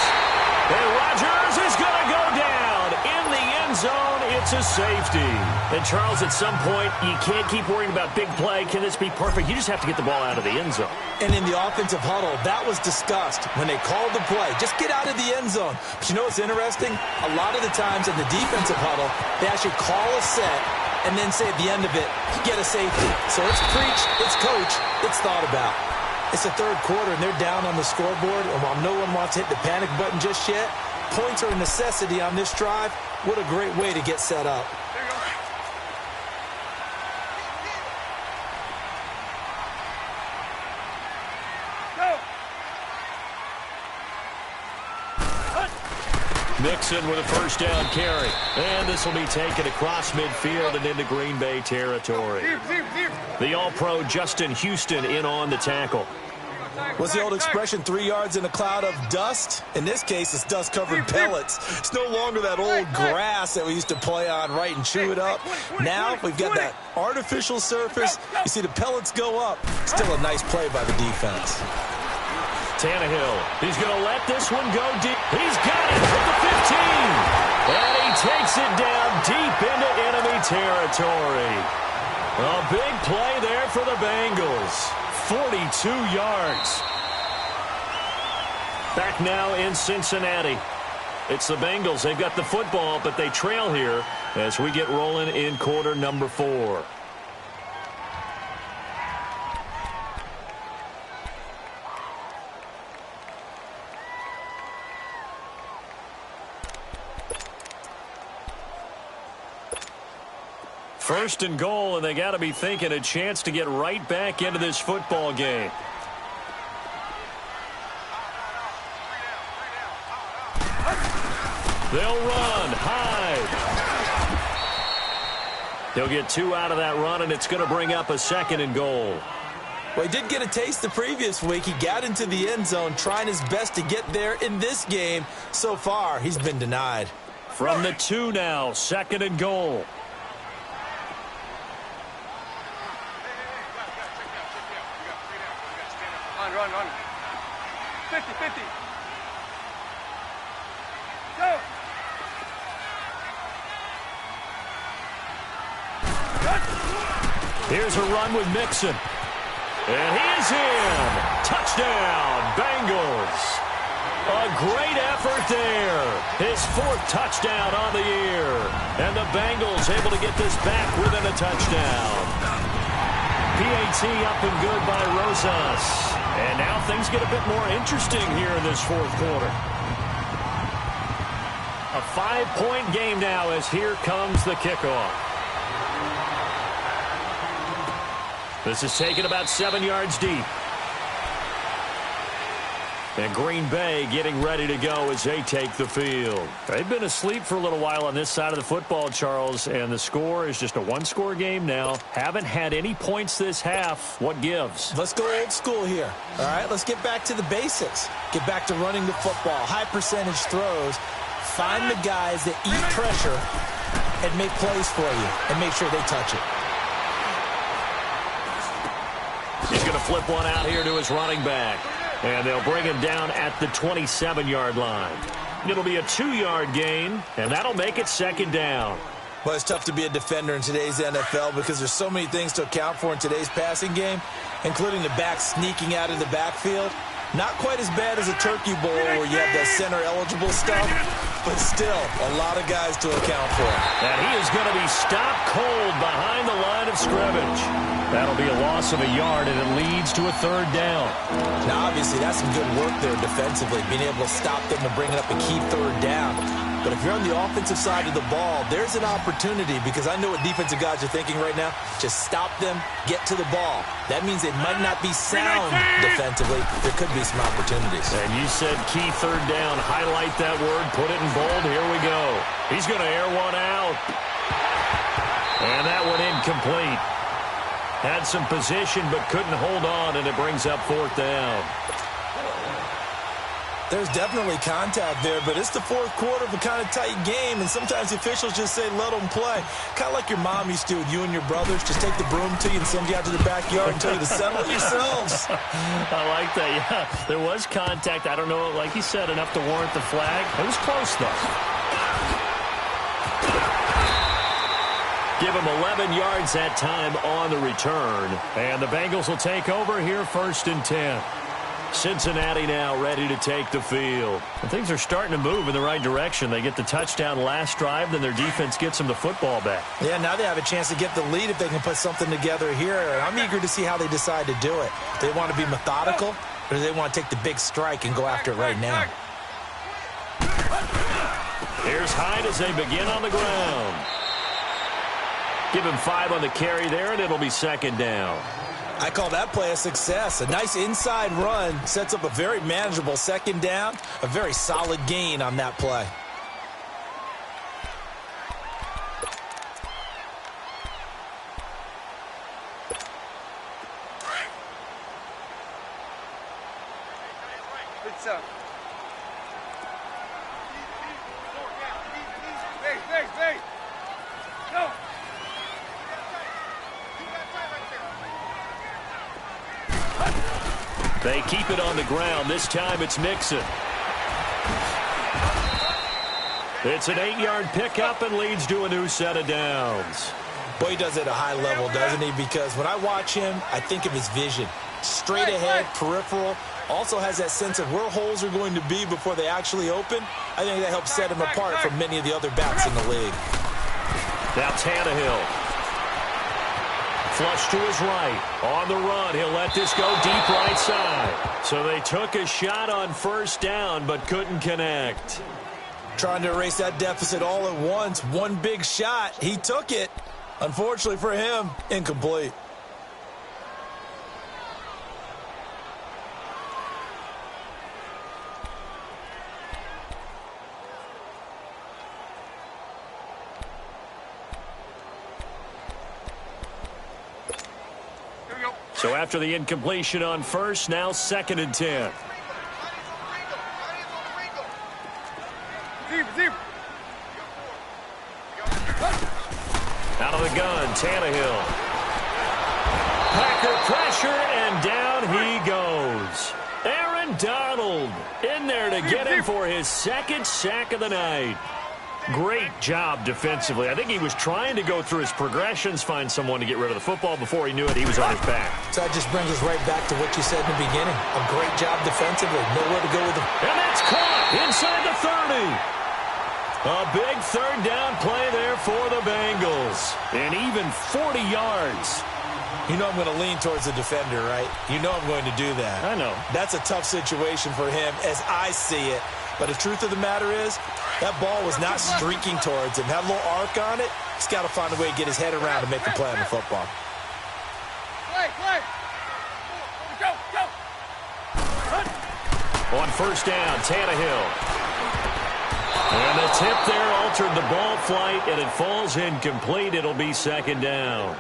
And Rodgers is going to go down. In the end zone, it's a safety. And Charles, at some point, you can't keep worrying about big play. Can this be perfect? You just have to get the ball out of the end zone. And in the offensive huddle, that was discussed when they called the play. Just get out of the end zone. But you know what's interesting? A lot of the times in the defensive huddle, they actually call a set and then say at the end of it, get a safety. So it's preached, it's coached, it's thought about. It's the third quarter, and they're down on the scoreboard. And while no one wants to hit the panic button just yet, points are a necessity on this drive. What a great way to get set up. Mixon with a first down carry. And this will be taken across midfield and into Green Bay territory. The All-Pro Justin Houston in on the tackle. What's the old expression, 3 yards in a cloud of dust? In this case, it's dust-covered pellets. It's no longer that old grass that we used to play on, right, and chew it up. Now we've got that artificial surface. You see the pellets go up. Still a nice play by the defense. Tannehill, he's going to let this one go deep. He's got it at the 15. And he takes it down deep into enemy territory. A big play there for the Bengals. 42 yards. Back now in Cincinnati. It's the Bengals. They've got the football, but they trail here as we get rolling in quarter number 4. First and goal, and they got to be thinking a chance to get right back into this football game. They'll run. Hyde. They'll get 2 out of that run, and it's going to bring up a second and goal. Well, he did get a taste the previous week. He got into the end zone, trying his best to get there in this game. So far, he's been denied. From the 2 now, second and goal. Run. 50. Go. Here's a run with Mixon. And he is in. Touchdown, Bengals. A great effort there. His 4th touchdown on the year. And the Bengals able to get this back within a touchdown. PAT up and good by Rosas. And now things get a bit more interesting here in this 4th quarter. A 5-point game now as here comes the kickoff. This is taken about 7 yards deep. And Green Bay getting ready to go as they take the field. They've been asleep for a little while on this side of the football, Charles, and the score is just a 1-score game now. Haven't had any points this half. What gives? Let's go old school here. All right, let's get back to the basics. Get back to running the football, high percentage throws. Find the guys that eat pressure and make plays for you and make sure they touch it. He's going to flip one out here to his running back. And they'll bring him down at the 27-yard line. It'll be a 2-yard gain, and that'll make it second down. Well, it's tough to be a defender in today's NFL because there's so many things to account for in today's passing game, including the back sneaking out of the backfield. Not quite as bad as a turkey bowl where you have that center-eligible stuff, but still a lot of guys to account for. And he is going to be stopped cold behind the line of scrimmage. That'll be a loss of a yard, and it leads to a 3rd down. Now, obviously, that's some good work there defensively, being able to stop them and bring up a key 3rd down. But if you're on the offensive side of the ball, there's an opportunity, because I know what defensive guys are thinking right now. Just stop them, get to the ball. That means they might not be sound defensively. There could be some opportunities. And you said key third down. Highlight that word. Put it in bold. Here we go. He's going to air one out. And that one incomplete. Had some position but couldn't hold on, and it brings up fourth down. There's definitely contact there, but it's the fourth quarter of a kind of tight game, and sometimes the officials just say, let them play. Kind of like your mom used to with you and your brothers. Just take the broom to you and send you out to the backyard and tell you to settle it yourselves. I like that, yeah. There was contact. I don't know, like you said, enough to warrant the flag. It was close, though. Give him 11 yards that time on the return. And the Bengals will take over here, 1st and 10. Cincinnati now ready to take the field. And things are starting to move in the right direction. They get the touchdown last drive, then their defense gets them the football back. Yeah, now they have a chance to get the lead if they can put something together here. And I'm eager to see how they decide to do it. Do they want to be methodical, or do they want to take the big strike and go after it right now? Here's Hyde as they begin on the ground. Give him 5 on the carry there, and it'll be 2nd down. I call that play a success. A nice inside run sets up a very manageable 2nd down. A very solid gain on that play. They keep it on the ground. This time it's Mixon. It's an 8-yard pickup and leads to a new set of downs. Boy, he does it at a high level, doesn't he? Because when I watch him, I think of his vision. Straight ahead, peripheral. Also has that sense of where holes are going to be before they actually open. I think that helps set him apart from many of the other backs in the league. Now Tannehill. Flush to his right. On the run, he'll let this go deep right side. So they took a shot on 1st down, but couldn't connect. Trying to erase that deficit all at once. One big shot. He took it. Unfortunately for him, incomplete. So after the incompletion on 1st, now 2nd and 10. Out of the gun, Tannehill. Packer pressure, and down he goes. Aaron Donald in there to get him for his 2nd sack of the night. Great job defensively. I think he was trying to go through his progressions, find someone to get rid of the football. Before he knew it, he was on his back. So that just brings us right back to what you said in the beginning. A great job defensively. Nowhere to go with him. And that's caught inside the 30. A big 3rd down play there for the Bengals. And even 40 yards. You know I'm going to lean towards the defender, right? You know I'm going to do that. I know. That's a tough situation for him as I see it. But the truth of the matter is, that ball was not streaking towards him. Had a little arc on it. He's got to find a way to get his head around and make a play on the football. Play. Go. On 1st down, Tannehill. And the tip there altered the ball flight, and it falls incomplete. It'll be 2nd down.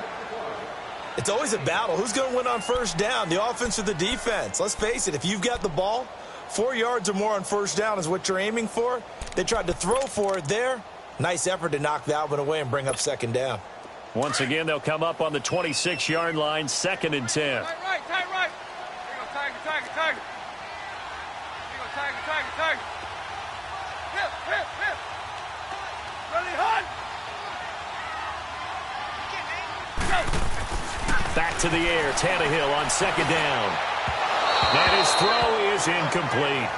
It's always a battle. Who's going to win on 1st down, the offense or the defense? Let's face it, if you've got the ball, 4 yards or more on 1st down is what you're aiming for. They tried to throw for it there. Nice effort to knock that one away and bring up 2nd down. Once again, they'll come up on the 26-yard line, 2nd and 10. Tight right. Here you go, Tiger. Hip. Ready, hunt. Back to the air, Tannehill on 2nd down. And his throw is incomplete.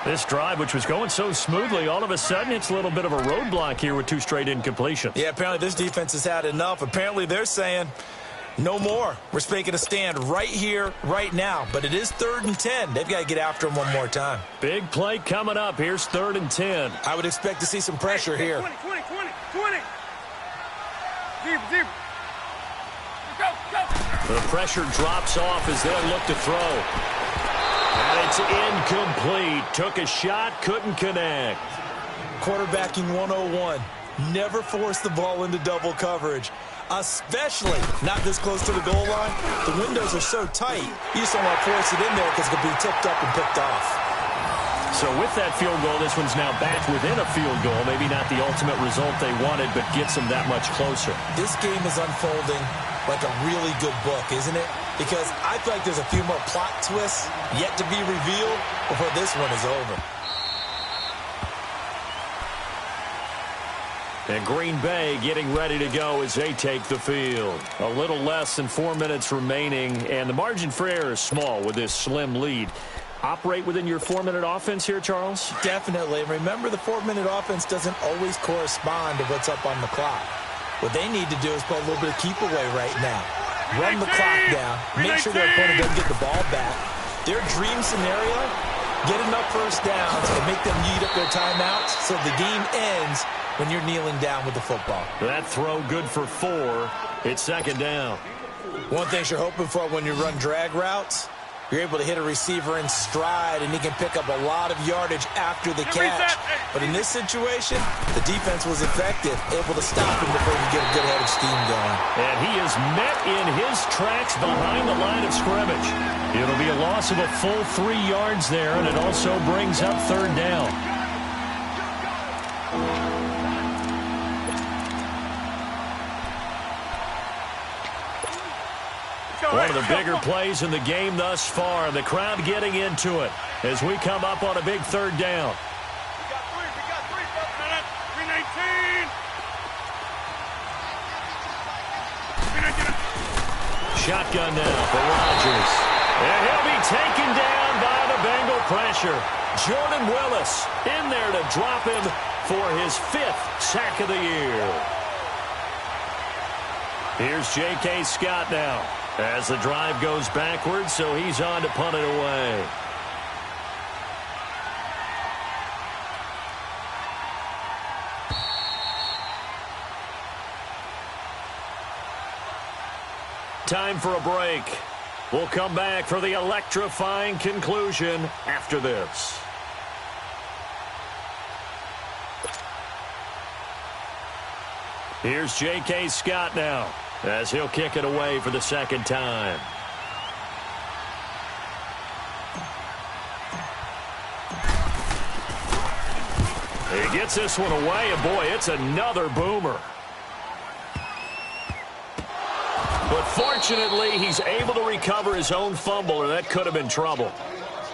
This drive, which was going so smoothly, all of a sudden it's a little bit of a roadblock here with 2 straight incompletions. Yeah, apparently this defense has had enough. Apparently they're saying, No more. We're making a stand right here, right now. But it is 3rd and 10. They've got to get after him one more time. Big play coming up. Here's 3rd and 10. I would expect to see some pressure here. 20. Zero. Go. The pressure drops off as they look to throw. And it's incomplete. Took a shot, couldn't connect. Quarterbacking 101. Never force the ball into double coverage. Especially not this close to the goal line. The windows are so tight, you just don't want to force it in there because it could be tipped up and picked off. So with that field goal, this one's now back within a field goal. Maybe not the ultimate result they wanted, but gets them that much closer. This game is unfolding like a really good book, isn't it? Because I feel like there's a few more plot twists yet to be revealed before this one is over. And Green Bay getting ready to go as they take the field. A little less than 4 minutes remaining, and the margin for error is small with this slim lead. Operate within your 4-minute offense here, Charles? Definitely. Remember, the 4-minute offense doesn't always correspond to what's up on the clock. What they need to do is play a little bit of keep away right now. Run the clock down. Make sure their opponent doesn't get the ball back. Their dream scenario, get enough first downs and make them eat up their timeouts so the game ends when you're kneeling down with the football. That throw good for 4. It's 2nd down. One thing you're hoping for when you run drag routes, you're able to hit a receiver in stride, and he can pick up a lot of yardage after the catch. But in this situation, the defense was effective, able to stop him before he could get a good head of steam going. And he is met in his tracks behind the line of scrimmage. It'll be a loss of a full 3 yards there, and it also brings up 3rd down. One of the bigger plays in the game thus far. The crowd getting into it as we come up on a big 3rd down. We got three. 319. Shotgun now for Rodgers. And he'll be taken down by the Bengal pressure. Jordan Willis in there to drop him for his 5th sack of the year. Here's J.K. Scott now as the drive goes backwards, so he's on to punt it away. Time for a break. We'll come back for the electrifying conclusion after this. Here's J.K. Scott now as he'll kick it away for the 2nd time. He gets this one away, and boy, it's another boomer. But fortunately, he's able to recover his own fumble, or that could have been trouble.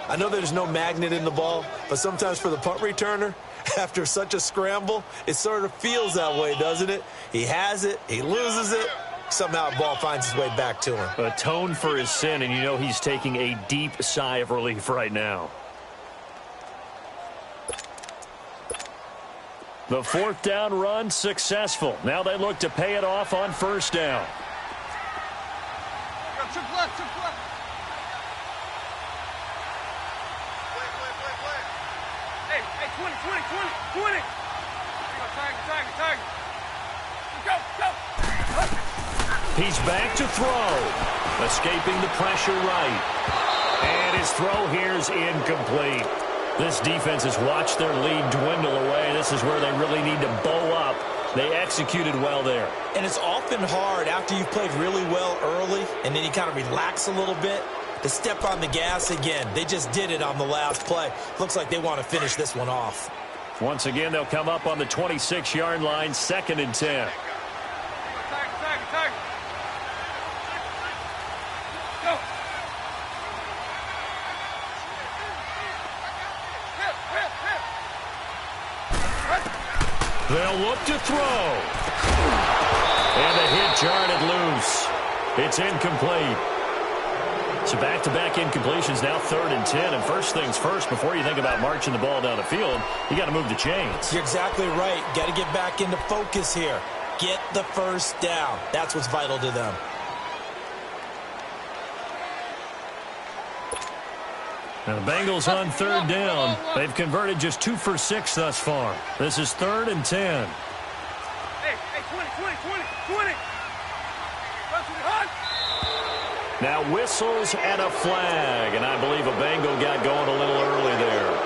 I know there's no magnet in the ball, but sometimes for the punt returner, after such a scramble, it sort of feels that way, doesn't it? He has it, he loses it, somehow the ball finds its way back to him. Atone for his sin, and you know he's taking a deep sigh of relief right now. The 4th down run successful. Now they look to pay it off on 1st down. Chip left. Hey, 20. Tag. Go. He's back to throw. Escaping the pressure right. And his throw here is incomplete. This defense has watched their lead dwindle away. This is where they really need to bow up. They executed well there. And it's often hard after you've played really well early and then you kind of relax a little bit to step on the gas again. They just did it on the last play. Looks like they want to finish this one off. Once again, they'll come up on the 26-yard line, 2nd and 10. Tag. Go. They'll look to throw. And the hit jarred it loose. It's incomplete. So back-to-back incompletions, now 3rd and 10. And first things first, before you think about marching the ball down the field, you got to move the chains. You're exactly right. Got to get back into focus here. Get the first down. That's what's vital to them. Now the Bengals on third down. They've converted just 2 for 6 thus far. This is 3rd and 10. Hey, 20. Now whistles and a flag, and I believe a Bengal got going a little early there.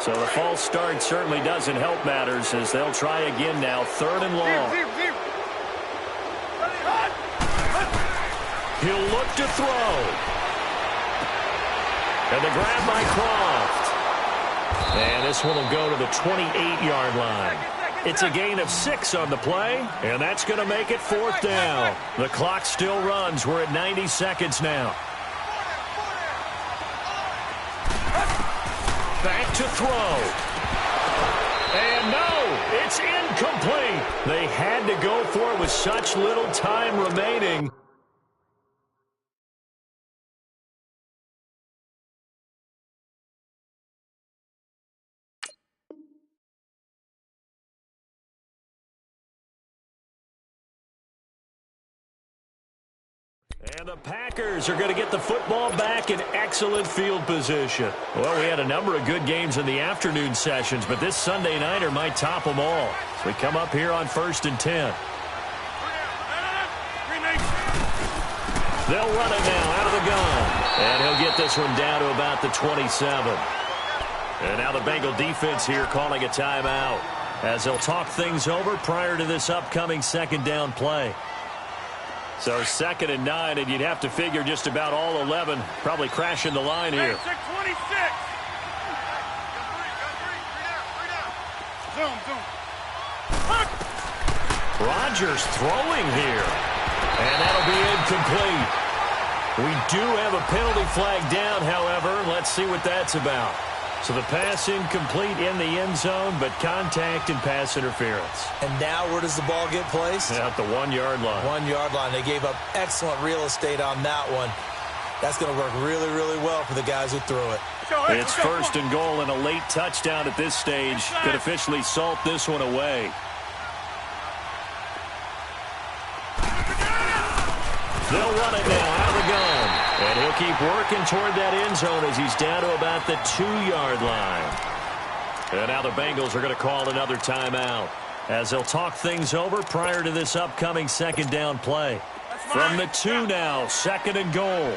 So the false start certainly doesn't help matters as they'll try again now, 3rd and long. He'll look to throw. And the grab by Croft. And this one will go to the 28-yard line. It's a gain of 6 on the play, and that's going to make it 4th down. The clock still runs. We're at 90 seconds now. Back to throw. And no, it's incomplete. They had to go for it with such little time remaining. And the Packers are going to get the football back in excellent field position. Well, we had a number of good games in the afternoon sessions, but this Sunday nighter might top them all. So we come up here on 1st and 10. They'll run it now out of the gun. And he'll get this one down to about the 27. And now the Bengal defense here calling a timeout as they'll talk things over prior to this upcoming 2nd down play. So 2nd and 9, and you'd have to figure just about all 11 probably crashing the line here. 26. Zoom. Rodgers throwing here. And that'll be incomplete. We do have a penalty flag down, however. Let's see what that's about. So the pass incomplete in the end zone, but contact and pass interference. And now where does the ball get placed? At the 1-yard line. 1-yard line. They gave up excellent real estate on that one. That's going to work really, really well for the guys who threw it. It's 1st and goal, and a late touchdown at this stage could officially salt this one away. They'll run it now out of the gun. And he'll keep working toward that end zone as he's down to about the 2-yard line. And now the Bengals are going to call another timeout as they'll talk things over prior to this upcoming 2nd down play. From the 2 now, 2nd and goal.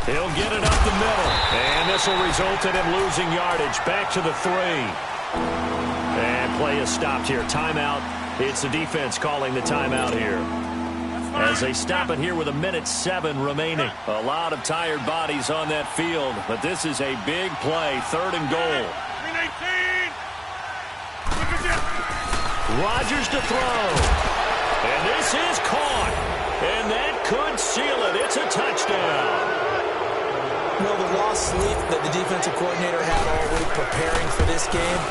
He'll get it up the middle. And this will result in him losing yardage. Back to the 3. And play is stopped here. Timeout. It's the defense calling the timeout here. As they stop it here with 1:07 remaining. A lot of tired bodies on that field, but this is a big play. 3rd and goal. Rodgers to throw. And this is caught. And that could seal it. It's a touchdown. Well, the lost sleep that the defensive coordinator had all week preparing for this game,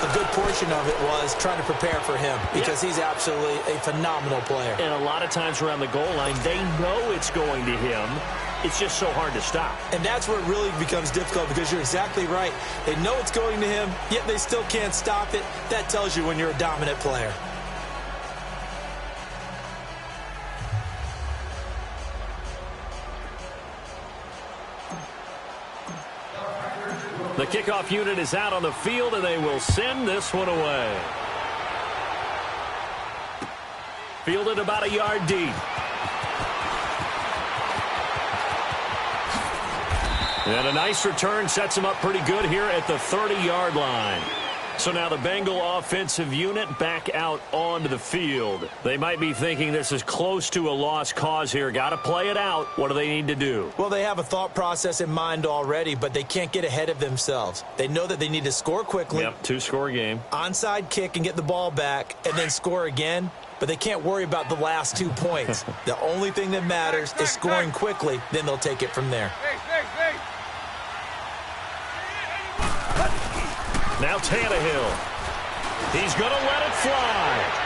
a good portion of it was trying to prepare for him because he's absolutely a phenomenal player. And a lot of times around the goal line, they know it's going to him. It's just so hard to stop. And that's where it really becomes difficult because you're exactly right. They know it's going to him, yet they still can't stop it. That tells you when you're a dominant player. The kickoff unit is out on the field, and they will send this one away. Fielded about a yard deep. And a nice return sets him up pretty good here at the 30-yard line. So now the Bengal offensive unit back out onto the field. They might be thinking this is close to a lost cause here. Got to play it out. What do they need to do? Well, they have a thought process in mind already, but they can't get ahead of themselves. They know that they need to score quickly. Yep, 2-score game. Onside kick and get the ball back and then score again. But they can't worry about the last 2 points. The only thing that matters is scoring quickly. Then they'll take it from there. Now Tannehill. He's going to let it fly.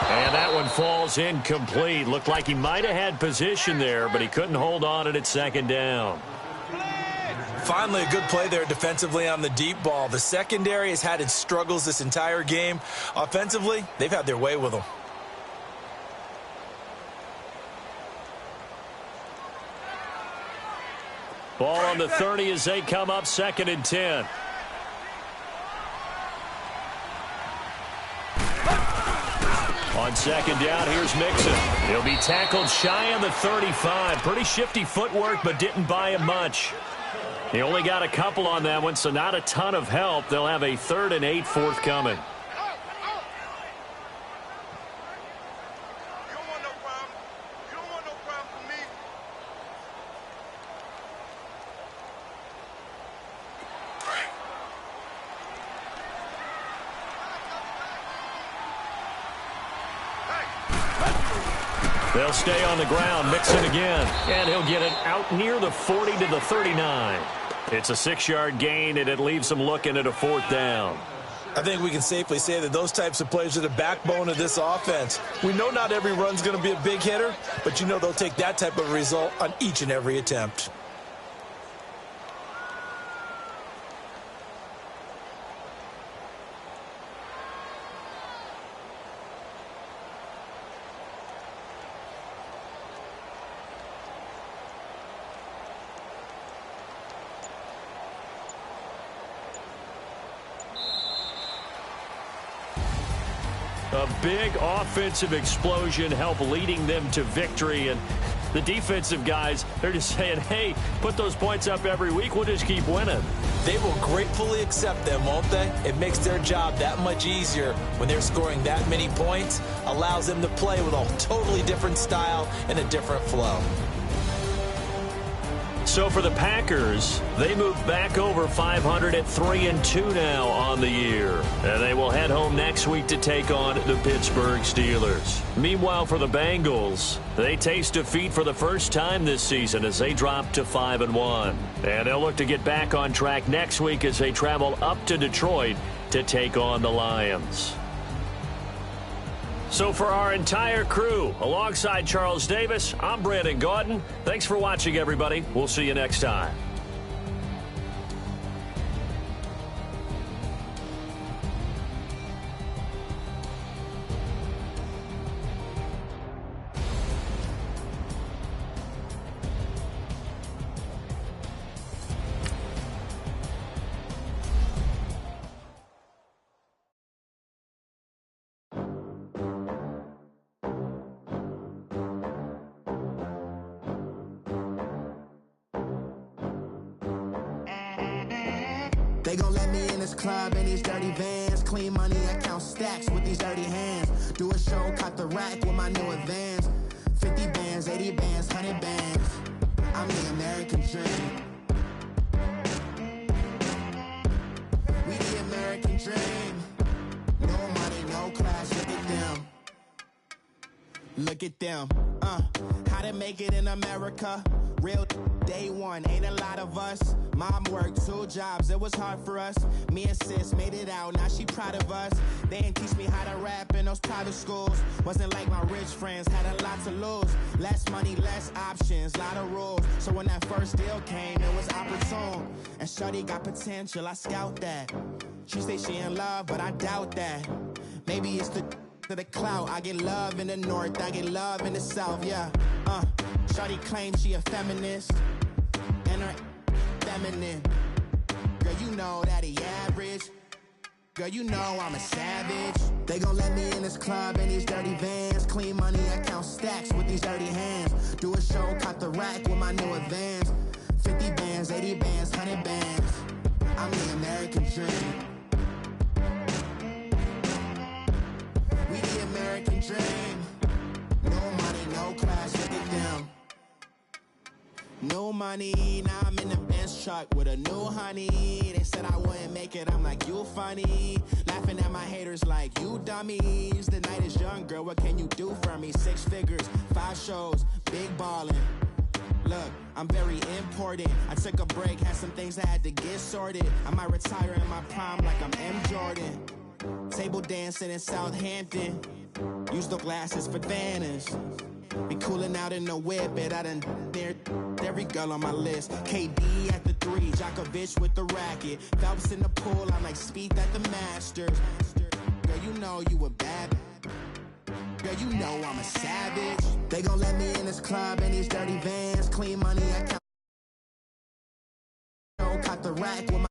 And that one falls incomplete. Looked like he might have had position there, but he couldn't hold on it at 2nd down. Finally, a good play there defensively on the deep ball. The secondary has had its struggles this entire game. Offensively, they've had their way with them. Ball on the 30 as they come up 2nd and 10. On 2nd down, here's Mixon. He'll be tackled shy on the 35. Pretty shifty footwork, but didn't buy him much. He only got a couple on that one, so not a ton of help. They'll have a 3rd and 8 forthcoming. They'll stay on the ground, Mixon again, and he'll get it out near the 40 to the 39. It's a 6-yard gain, and it leaves them looking at a 4th down. I think we can safely say that those types of plays are the backbone of this offense. We know not every run's going to be a big hitter, but you know they'll take that type of result on each and every attempt. A big offensive explosion helped leading them to victory. And the defensive guys, they're just saying, hey, put those points up every week. We'll just keep winning. They will gratefully accept them, won't they? It makes their job that much easier when they're scoring that many points. Allows them to play with a totally different style and a different flow. So for the Packers, they move back over 500 at 3-2 now on the year. And they will head home next week to take on the Pittsburgh Steelers. Meanwhile, for the Bengals, they taste defeat for the first time this season as they drop to 5-1. And they'll look to get back on track next week as they travel up to Detroit to take on the Lions. So for our entire crew, alongside Charles Davis, I'm Brandon Gaudin. Thanks for watching, everybody. We'll see you next time. They gon' let me in this club in these dirty vans. Clean money, I count stacks with these dirty hands. Do a show, cut the rack with my new advance. 50 bands, 80 bands, 100 bands. I'm the American dream. We the American dream. No money, no class, look at them. Look at them, how to make it in America. Real day one, ain't a lot of us. Mom worked 2 jobs, it was hard for us. Me and sis made it out, now she proud of us. They didn't teach me how to rap in those private schools. Wasn't like my rich friends, had a lot to lose. Less money, less options, lot of rules. So when that first deal came, it was opportune. And shorty got potential, I scout that. She say she in love, but I doubt that. Maybe it's the clout. I get love in the north, I get love in the south, yeah. Shorty claims she a feminist, and her feminine. Girl, you know that he average. Girl, you know I'm a savage. They gon' let me in this club in these dirty vans. Clean money, I count stacks with these dirty hands. Do a show, cut the rack with my new advance. 50 bands, 80 bands, 100 bands. I'm the American dream. We the American dream. No money, no class, look at them. No money, now I'm in the Benz truck with a new honey. They said I wouldn't make it, I'm like, you funny. Laughing at my haters like, you dummies. The night is young, girl, what can you do for me? 6 figures, 5 shows, big ballin'. Look, I'm very important. I took a break, had some things I had to get sorted. I might retire in my prime like I'm M. Jordan. Table dancing in Southampton. Use the glasses for Vannas. Be cooling out in the whip, but I done dared every girl on my list. KD at the 3, Djokovic with the racket. Phelps in the pool, I'm like Speed at the Masters. Girl, you know you a bad. Girl, you know I'm a savage. They gon' let me in this club in these dirty vans. Clean money, I count. Cut the rack with my